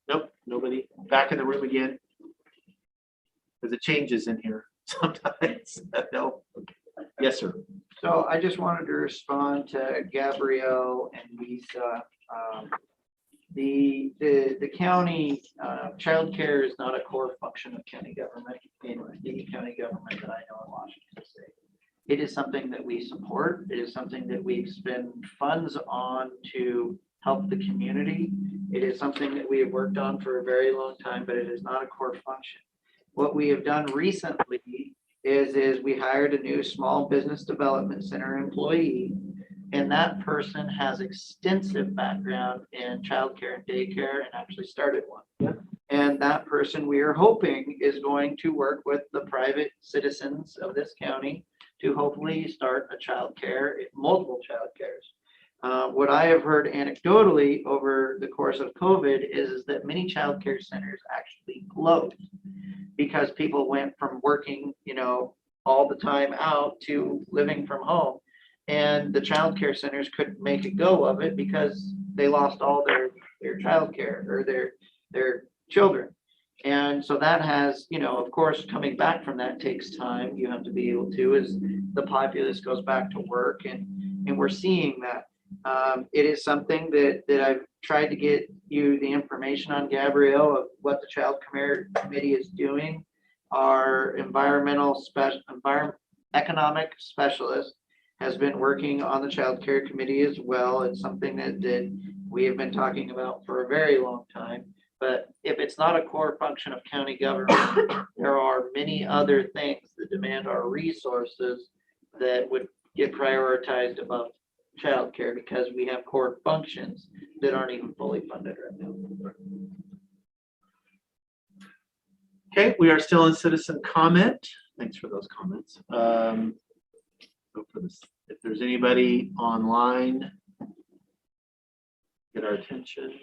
Nope, nobody. Back in the room again. Because it changes in here sometimes. No. Yes, sir. So I just wanted to respond to Gabrielle and Lisa. The county, childcare is not a core function of county government in any county government that I know in Washington State. It is something that we support. It is something that we spend funds on to help the community. It is something that we have worked on for a very long time, but it is not a core function. What we have done recently is we hired a new small business development center employee, and that person has extensive background in childcare and daycare and actually started one. And that person, we are hoping, is going to work with the private citizens of this county to hopefully start a childcare, multiple childcares. What I have heard anecdotally over the course of COVID is that many childcare centers actually closed because people went from working, all the time out to living from home. And the childcare centers couldn't make a go of it because they lost all their childcare or their children. And so that has, of course, coming back from that takes time. You have to be able to, as the populace goes back to work, and we're seeing that. It is something that I've tried to get you the information on, Gabrielle, of what the Child Care Committee is doing. Our economic specialist has been working on the Child Care Committee as well. It's something that we have been talking about for a very long time. But if it's not a core function of county government, there are many other things that demand our resources that would get prioritized above childcare because we have core functions that aren't even fully funded right now. Okay, we are still in citizen comment. Thanks for those comments. So for this, if there's anybody online, get our attention.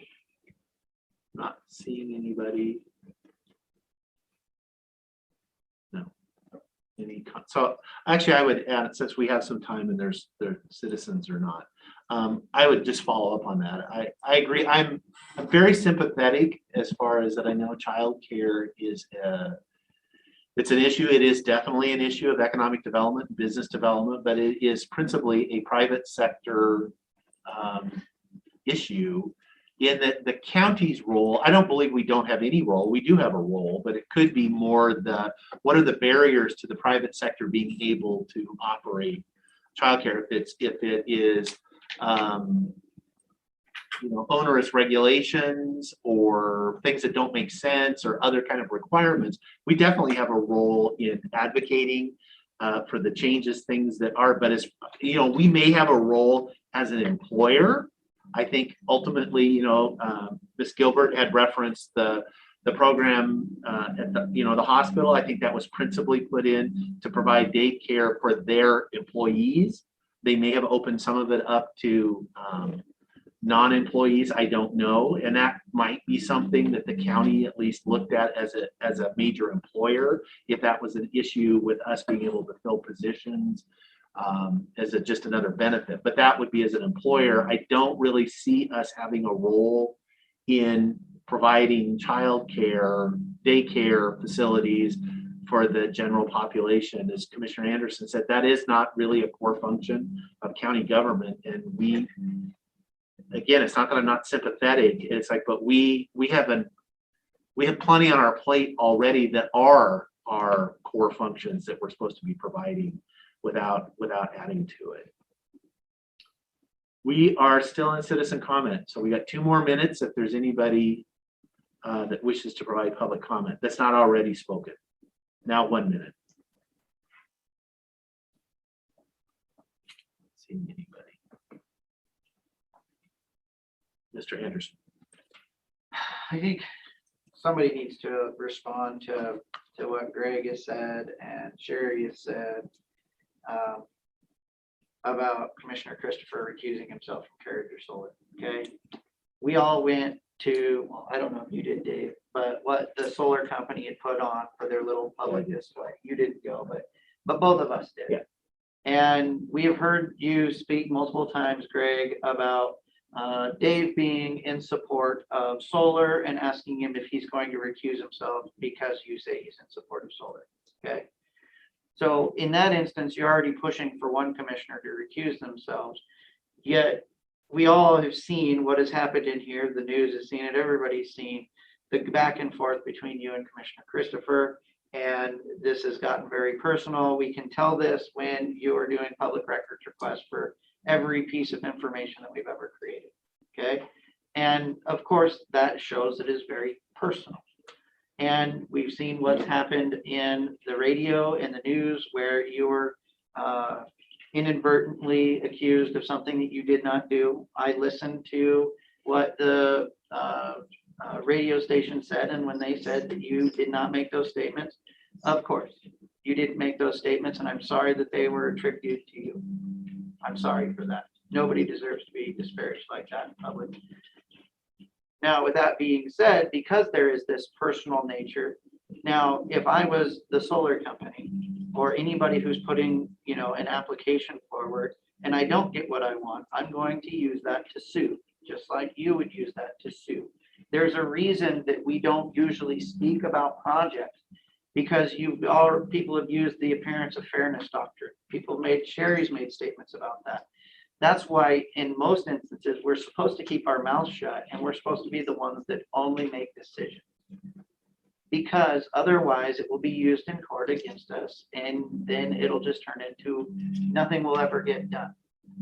Not seeing anybody. No. So actually, I would add, since we have some time and there's citizens or not, I would just follow up on that. I agree. I'm very sympathetic as far as that. I know childcare is it's an issue. It is definitely an issue of economic development, business development, but it is principally a private sector issue. In that the county's role, I don't believe we don't have any role. We do have a role, but it could be more what are the barriers to the private sector being able to operate childcare? If it is onerous regulations or things that don't make sense or other kind of requirements, we definitely have a role in advocating for the changes, things that are. But as we may have a role as an employer. I think ultimately, Ms. Gilbert had referenced the program at the hospital. I think that was principally put in to provide daycare for their employees. They may have opened some of it up to non-employees. I don't know, and that might be something that the county at least looked at as a major employer, if that was an issue with us being able to fill positions. As just another benefit, but that would be as an employer. I don't really see us having a role in providing childcare, daycare facilities for the general population. As Commissioner Anderson said, that is not really a core function of county government. And again, it's not that I'm not sympathetic. It's like, but we have plenty on our plate already that are our core functions that we're supposed to be providing without adding to it. We are still in citizen comment, so we got 2 more minutes if there's anybody that wishes to provide public comment that's not already spoken. Now 1 minute. Seeing anybody. Mr. Anderson. I think somebody needs to respond to what Greg has said and Sherry has said. about Commissioner Christopher recusing himself from Character Solar, okay? We all went to, well, I don't know if you did, Dave, but what the solar company had put on for their little public display. You didn't go, but both of us did. Yeah. And we have heard you speak multiple times, Greg, about Dave being in support of solar and asking him if he's going to recuse himself because you say he's in support of solar, okay? So in that instance, you're already pushing for one commissioner to recuse themselves, yet we all have seen what has happened in here. The news has seen it. Everybody's seen the back and forth between you and Commissioner Christopher. And this has gotten very personal. We can tell this when you are doing public records requests for every piece of information that we've ever created. Okay. And of course, that shows it is very personal. And we've seen what's happened in the radio and the news where you were inadvertently accused of something that you did not do. I listened to what the radio station said, and when they said that you did not make those statements, of course, you didn't make those statements, and I'm sorry that they were attributed to you. I'm sorry for that. Nobody deserves to be disparaged like that in public. Now, with that being said, because there is this personal nature, now, if I was the solar company or anybody who's putting, you know, an application forward and I don't get what I want, I'm going to use that to sue, just like you would use that to sue. There's a reason that we don't usually speak about projects because people have used the appearance of fairness doctrine. Sherry's made statements about that. That's why in most instances, we're supposed to keep our mouths shut and we're supposed to be the ones that only make decisions. Because otherwise it will be used in court against us and then it'll just turn into nothing will ever get done,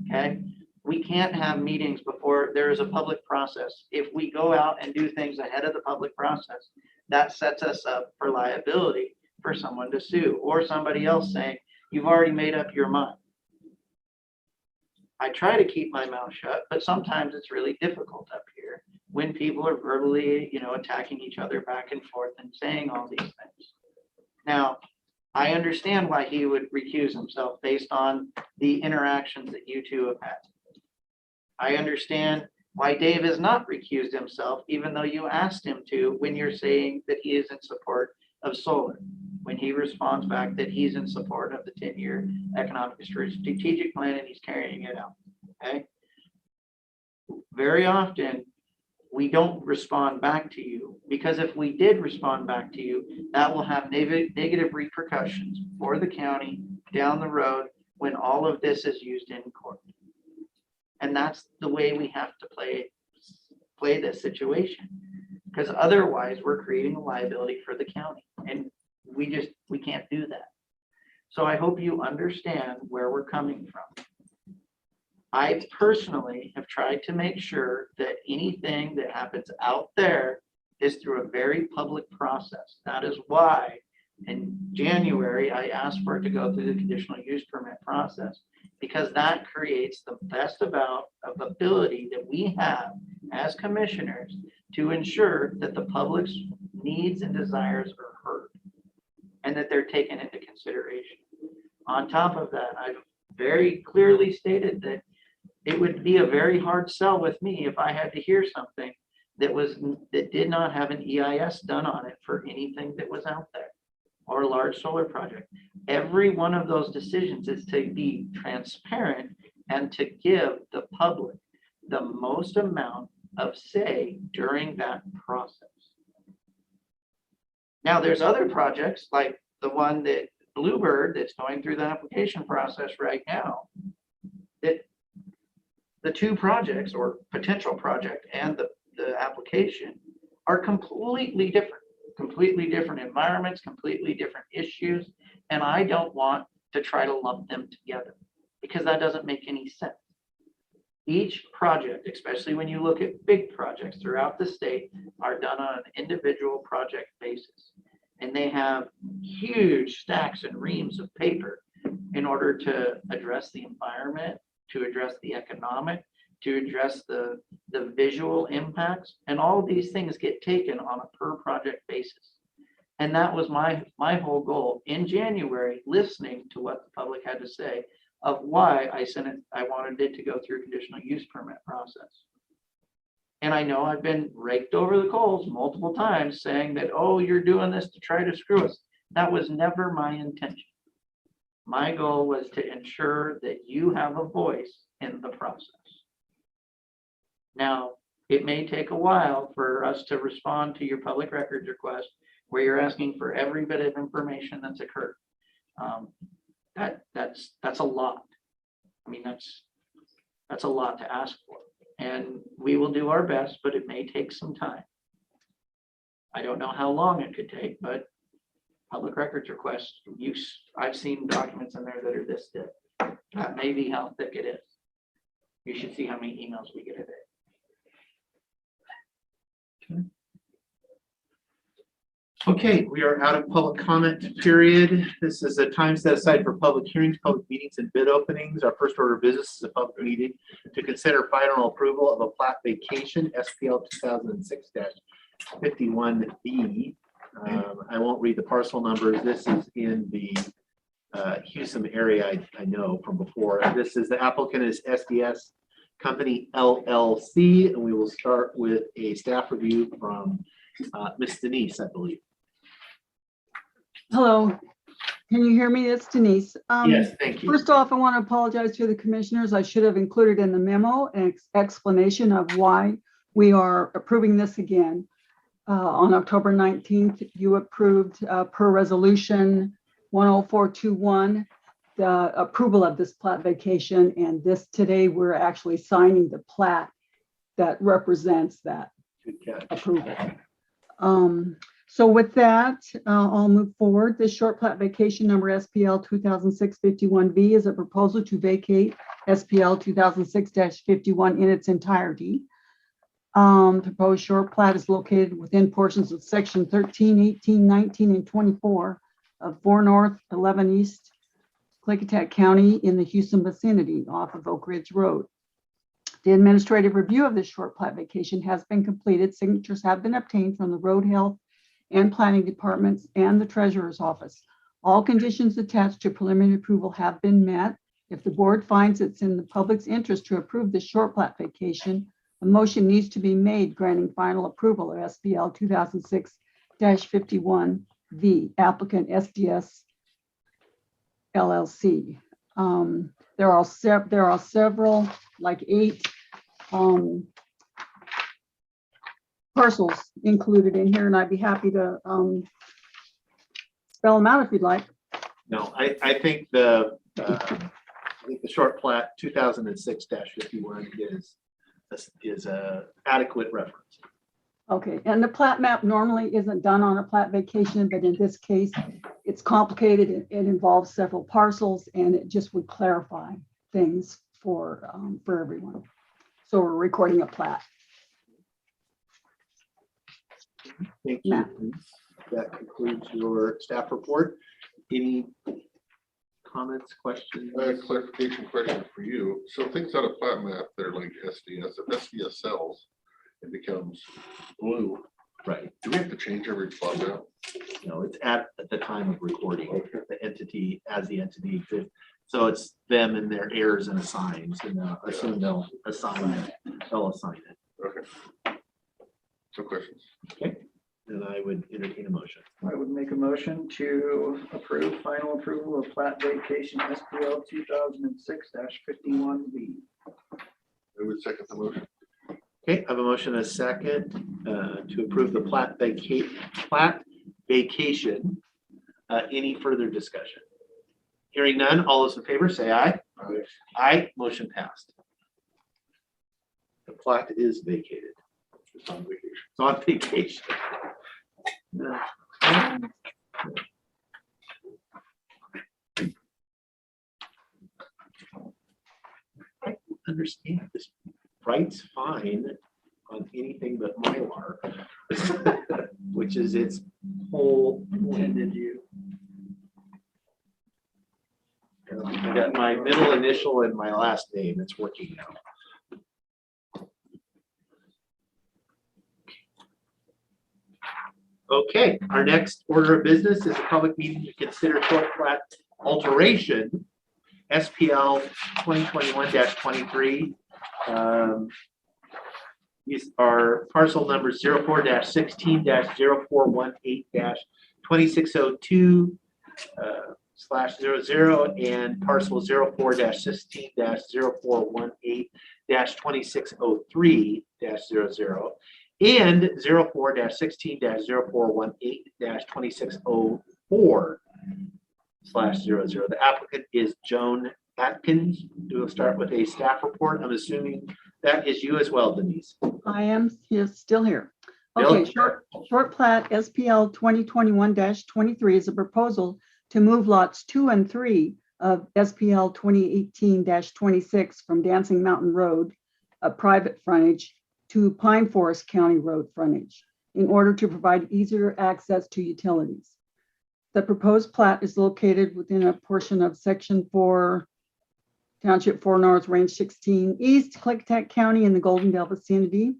okay? We can't have meetings before there is a public process. If we go out and do things ahead of the public process, that sets us up for liability for someone to sue or somebody else saying, you've already made up your mind. I try to keep my mouth shut, but sometimes it's really difficult up here when people are verbally, you know, attacking each other back and forth and saying all these things. Now, I understand why he would recuse himself based on the interactions that you two have had. I understand why Dave has not recused himself, even though you asked him to, when you're saying that he is in support of solar. When he responds back that he's in support of the 10-year economic strategic plan and he's carrying it out, okay? Very often, we don't respond back to you because if we did respond back to you, that will have negative repercussions for the county down the road when all of this is used in court. And that's the way we have to play this situation, because otherwise we're creating a liability for the county and we can't do that. So I hope you understand where we're coming from. I personally have tried to make sure that anything that happens out there is through a very public process. That is why in January, I asked for it to go through the conditional use permit process, because that creates the best amount of ability that we have as commissioners to ensure that the public's needs and desires are heard and that they're taken into consideration. On top of that, I've very clearly stated that it would be a very hard sell with me if I had to hear something that did not have an EIS done on it for anything that was out there or a large solar project. Every one of those decisions is to be transparent and to give the public the most amount of say during that process. Now, there's other projects like the one that Bluebird that's going through the application process right now, that the two projects or potential project and the application are completely different environments, completely different issues. And I don't want to try to lump them together because that doesn't make any sense. Each project, especially when you look at big projects throughout the state, are done on an individual project basis. And they have huge stacks and reams of paper in order to address the environment, to address the economic, to address the visual impacts. And all of these things get taken on a per project basis. And that was my whole goal in January, listening to what the public had to say, of why I wanted it to go through a conditional use permit process. And I know I've been raked over the coals multiple times saying that, oh, you're doing this to try to screw us. That was never my intention. My goal was to ensure that you have a voice in the process. Now, it may take a while for us to respond to your public records request where you're asking for every bit of information that's occurred. That's a lot. I mean, that's a lot to ask for. And we will do our best, but it may take some time. I don't know how long it could take, but public records requests, I've seen documents in there that are this thick. That may be how thick it is. You should see how many emails we get a day. Okay, we are out of public comment period. This is a time set aside for public hearings, public meetings, and bid openings. Our first order of business is a public meeting to consider final approval of a plat vacation, SPL 2006-51B. I won't read the parcel numbers. This is in the Houston area, I know from before. This is the applicant is SDS Company LLC, and we will start with a staff review from Miss Denise, I believe. Hello, can you hear me? It's Denise. Yes, thank you. First off, I want to apologize to the commissioners. I should have included in the memo an explanation of why we are approving this again. On October 19th, you approved per resolution 10421, the approval of this plat vacation, and today we're actually signing the plat that represents that approval. So with that, I'll move forward. This short plat vacation number SPL 2006-51V is a proposal to vacate SPL 2006-51 in its entirety. Proposed short plat is located within portions of section 13, 18, 19, and 24 of 4 North, 11 East, Klickitat County in the Houston vicinity off of Oak Ridge Road. The administrative review of this short plat vacation has been completed. Signatures have been obtained from the Road Health and Planning Departments and the Treasurer's Office. All conditions attached to preliminary approval have been met. If the board finds it's in the public's interest to approve this short plat vacation, a motion needs to be made granting final approval of SPL 2006-51V, applicant SDS LLC. There are several, like 8 parcels included in here, and I'd be happy to spell them out if you'd like. No, I think the short plat 2006-51 is a adequate reference. Okay, and the plat map normally isn't done on a plat vacation, but in this case, it's complicated. It involves several parcels, and it just would clarify things for everyone. So we're recording a plat. Thank you. That concludes your staff report. Any comments, questions? I have a clarification question for you. So things on a plat map that are like SDS, if SDS sells, it becomes blue. Right. Do we have to change every plat map? No, it's at the time of recording, the entity as the entity exists. So it's them and their heirs and assigns, and assume they'll assign it. Okay. No questions. Okay. Then I would entertain a motion. I would make a motion to approve final approval of plat vacation SPL 2006-51V. I would second the motion. Okay, I have a motion and a second to approve the plat vacation. Any further discussion? Hearing none, all those in favor say aye. Aye. Aye, motion passed. The plat is vacated. It's on vacation. It's on vacation. I understand this. Writes fine on anything but Mylar, which is its whole intended use. I got my middle initial and my last name. It's working now. Okay, our next order of business is a public meeting to consider short plat alteration SPL 2021-23. These are parcel numbers 04-16-0418-2602 /00 and parcel 04-16-0418-2603-00 and 04-16-0418-2604/00. The applicant is Joan Atkins. We'll start with a staff report. I'm assuming that is you as well, Denise. I am still here. Bill? Okay, short plat SPL 2021-23 is a proposal to move lots 2 and 3 of SPL 2018-26 from Dancing Mountain Road, a private frontage, to Pine Forest County Road frontage in order to provide easier access to utilities. The proposed plat is located within a portion of Section 4, Township 4 North, Range 16 East, Klickitat County in the Goldendale vicinity.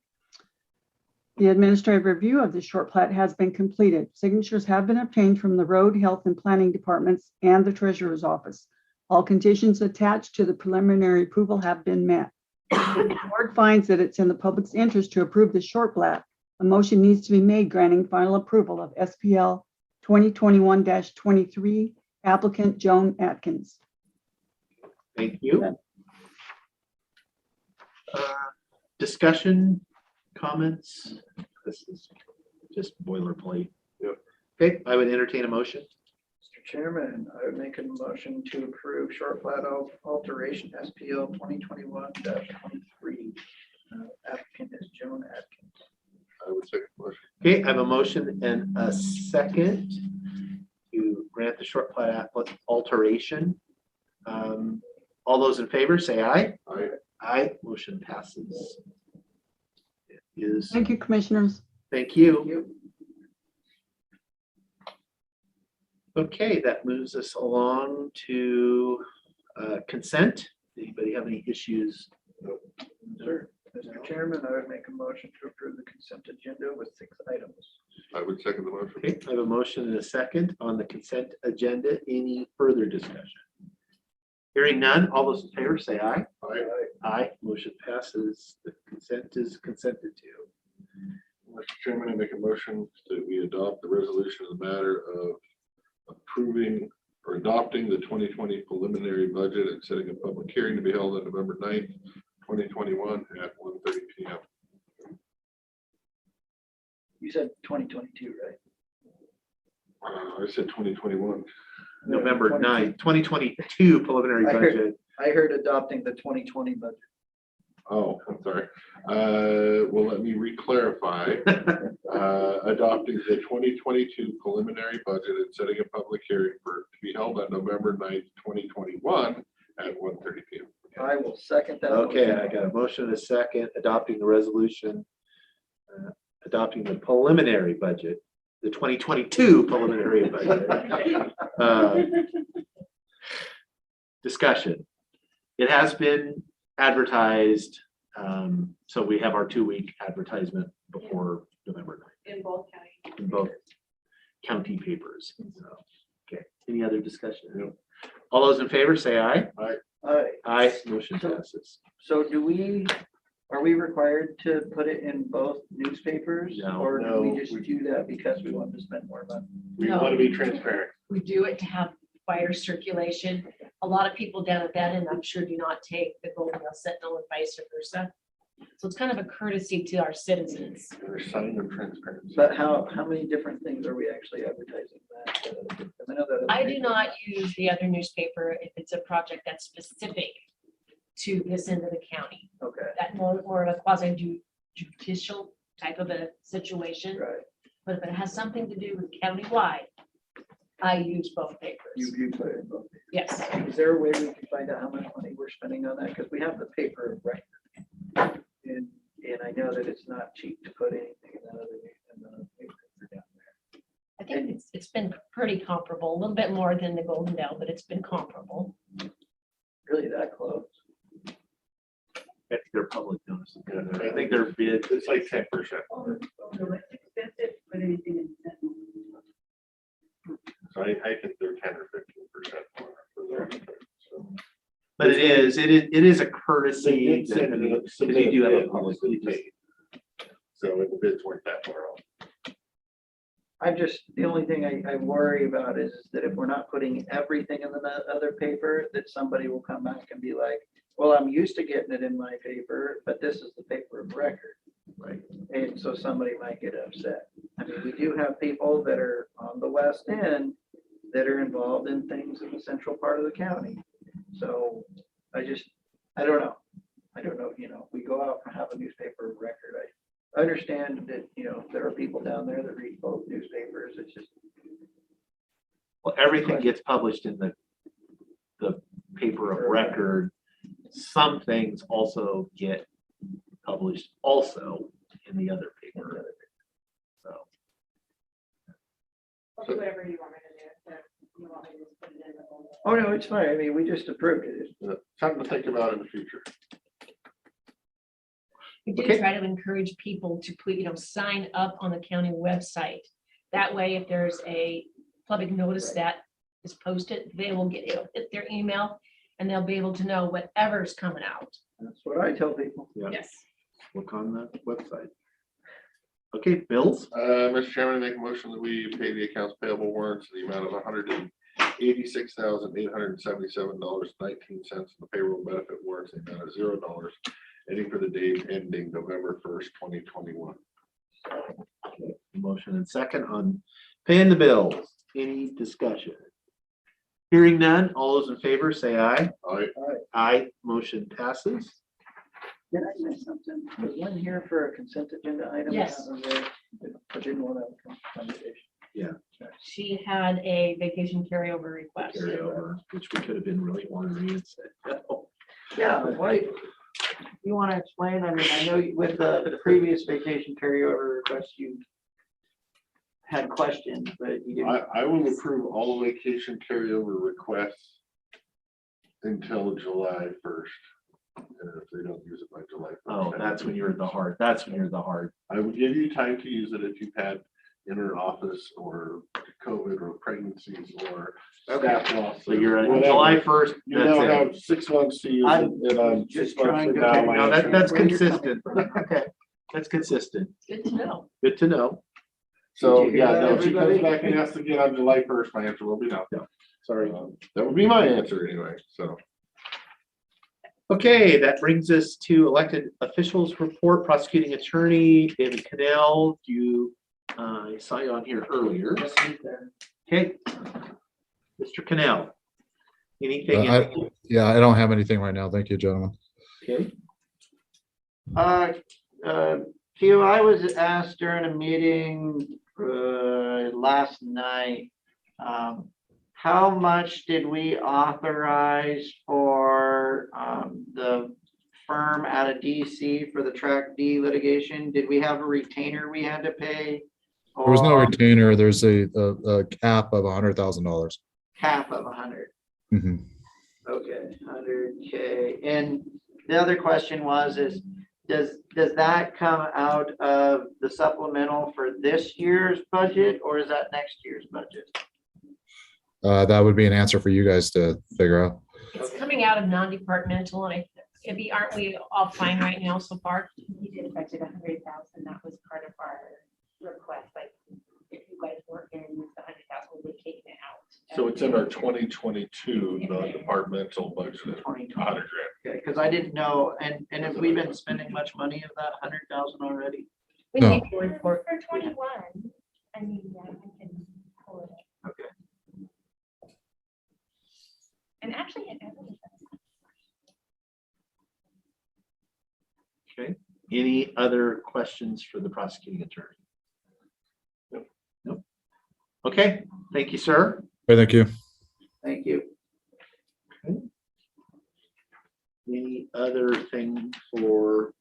The administrative review of the short plat has been completed. Signatures have been obtained from the Road, Health, and Planning Departments and the Treasurer's Office. All conditions attached to the preliminary approval have been met. The board finds that it's in the public's interest to approve the short plat. A motion needs to be made granting final approval of SPL 2021-23, applicant Joan Atkins. Thank you. Discussion, comments? This is just boilerplate. Okay, I would entertain a motion. Mr. Chairman, I would make a motion to approve short plat alteration SPL 2021-23. Applicant is Joan Atkins. I would second the motion. Okay, I have a motion and a second to grant the short plat alteration. All those in favor say aye. Aye. Aye, motion passes. It is, Thank you, commissioners. thank you. Okay, that moves us along to consent. Anybody have any issues? Sir, Mr. Chairman, I would make a motion to approve the consent agenda with 6 items. I would second the motion. Okay, I have a motion and a second on the consent agenda. Any further discussion? Hearing none, all those in favor say aye. Aye. Aye, motion passes. The consent is consented to. Mr. Chairman, I make a motion that we adopt the resolution of the matter of approving or adopting the 2020 preliminary budget and setting a public hearing to be held on November 9th, 2021 at 1:30 p.m. You said 2022, right? I said 2021. November 22. 9th, 2022 preliminary I budget. heard adopting the 2020 budget. Oh, I'm sorry. Well, let me re-clarify. Adopting the 2022 preliminary budget and setting a public hearing to be held on November 9th, 2021 at 1:30 p.m. I will second that. Okay, motion. I got a motion and a second adopting the resolution, adopting the preliminary budget, the 2022 preliminary budget. Discussion. It has been advertised, so we have our 2-week advertisement before November 9th In both counties. in both county papers. So, okay, any other discussion? All those in favor say aye. Aye. Aye. Aye, motion passes. So are we required to put it in both newspapers? No. Or do No, we just do that because we want to spend more money? We No. want to be transparent. We do it to have wider circulation. A lot of people down at that end, I'm sure, do not take the Goldendale Sentinel and vice versa. So it's kind of a courtesy to our citizens. We're a sign of transparency. But how many different things are we actually advertising that? I know that. I do not use the other newspaper if it's a project that's specific to this end of the county. Okay, That more of a quasi judicial type of a situation. right. But if it has something to do with countywide, I use both papers. You put it in both. Yes. Is there a way we can find out how much money we're spending on that? Because we have the paper right. And I know that it's not cheap to put anything in the paper down there. I think it's been pretty comparable, a little bit more than the Goldendale, but it's been comparable. Really that close? I think they're public notice. I think they're bid. It's like 10%. It's expensive to put anything in Sentinel. So I think they're 10 or 15% more for their. So But it is a courtesy. They did send that- it up, because submit you do have a bid, public we just meeting. paid. So the bids weren't that far off. the only thing I worry about is that if we're not putting everything in the other paper, that somebody will come back and be like, well, I'm used to getting it in my paper, but this is the paper of record. Right. And so somebody might get upset. I mean, we do have people that are on the west end that are involved in things in the central part of the county. So I don't know. We go out and have a newspaper of record. I understand that, there are people down there that read both newspapers. It's just, Well, everything gets published in the paper of record. Some things also get published also in the other paper. So, I'll do whatever you want me to do. If you want me to just put it in the folder. oh, no, it's fine. I mean, we just approved it. Something to think about in the future. We do Okay. try to encourage people to put, sign up on the county website. That way, if there's a public notice that is posted, they will it'll hit their email and they'll be able to know whatever's coming out. That's what I tell people. yeah, Yes. look on the website. Okay, bills? Mr. Chairman, I make a motion that we pay the accounts payable warrants in the amount of $186,877.19. And the payroll benefit warrants in the amount of $0, ending for the date ending November 1st, 2021. Okay, motion and second on paying the bills. Any discussion? Hearing none, all those in favor say aye. Aye. Aye, motion passes. Did I miss something? Was one here for a consent agenda item? Yes. I didn't want to conversation. Yeah, She had a vacation carryover request. carryover, which we could have been really ornery and said, no. Yeah, why, you want to explain? I mean, I know with the previous vacation carryover request, you had questions, but you didn't. I will approve all vacation carryover requests until July 1st. And if they don't use it by July 1st. Oh, that's when you're the hard, that's when you're the hard. I would give you time to use it if you've had inter-office or COVID or pregnancies or staff loss. So you're at whatever. July 1st. You now have 6 months to use it. And I'm just 6 months trying from to now. figure my No, answer- that's Where you're consistent. Okay, that's consistent. Good to know. Good to know. So, Did you hear yeah, that, no, if she comes everybody? back and asks again on July 1st, my answer will be no. Sorry, that would be my answer anyway, so. Okay, that brings us to elected officials report. Prosecuting attorney David Cannell, I saw you on here earlier. Okay. Mr. Cannell. Anything? Yeah, I don't have anything right now. Thank you, gentlemen. Okay. Q, I was asked during a meeting last night, how much did we authorize for the firm out of DC for the Track D litigation? Did we have a retainer we had to pay? There was no Or retainer. There's a cap of $100,000. Half of 100. Mhm. Okay, 100K. And the other question was, does that come out of the supplemental for this year's budget, or is that next year's budget? That would be an answer for you guys to figure out. It's coming out of non-departmental and aren't we all fine right now so far? We did budget 100,000. That was part of our request. Like, if you guys weren't going to use the 100,000, we'll be taking it out. So it's in our 2022 non-departmental budget, 100 grand. Okay, because I didn't know, and have we been spending much money of that 100,000 already? We No. need to report for 21. I mean, yeah, we can pull it up. Okay. And actually, it hasn't. Okay. Any other questions for the prosecuting attorney? Nope. Okay, thank you, sir. Okay, thank you. Thank you. Any other thing for?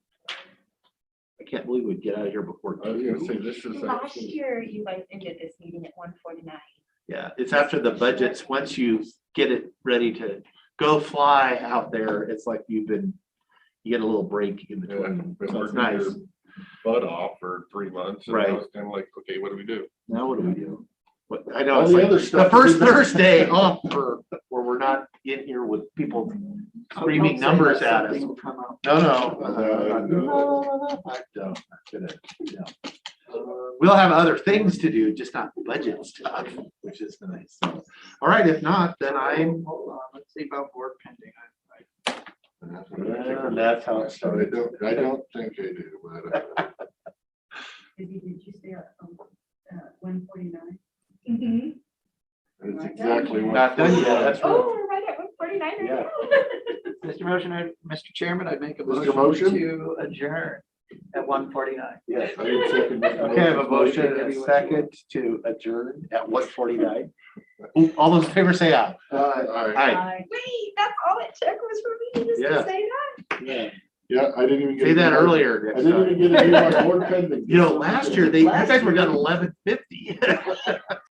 I can't believe we'd get out of here before. I was gonna say, this is Last actually, year, you guys ended this meeting at 1:49. Yeah, it's after the budgets. Once you get it ready to go fly out there, it's like you get a little break in between. been So it's working nice. your butt off for 3 months. And Right. now it's kind of like, okay, what do we do? Now what do we do? What, I know, All it's the like other the stuff first is in there. Thursday off where we're not in here with people screaming Don't say numbers that at us. something will come up. No, no. I don't, We'll have other things to do, just not budget stuff, which is nice. So, all right, if not, then I'm. Hold on, let's see about board pending. That's how it I started. don't think I do, but. Did you say 149? That's exactly what. Not done yet, that's right. Oh, we're right at 149 Yeah. Mr. Chairman, I'd make a Mr. motion Motion? to adjourn at 1:49. Yes. I didn't second Mr. Okay, I have a Motion's motion and a second to adjourn at 1:49. All those in favor say aye. Aye. Wait, that's all it took was for me to Yeah. just say that? Yeah. Yeah, I didn't even get. Say that to- earlier. I didn't even get to do my board pending. You know, last year, you guys were done 11:50.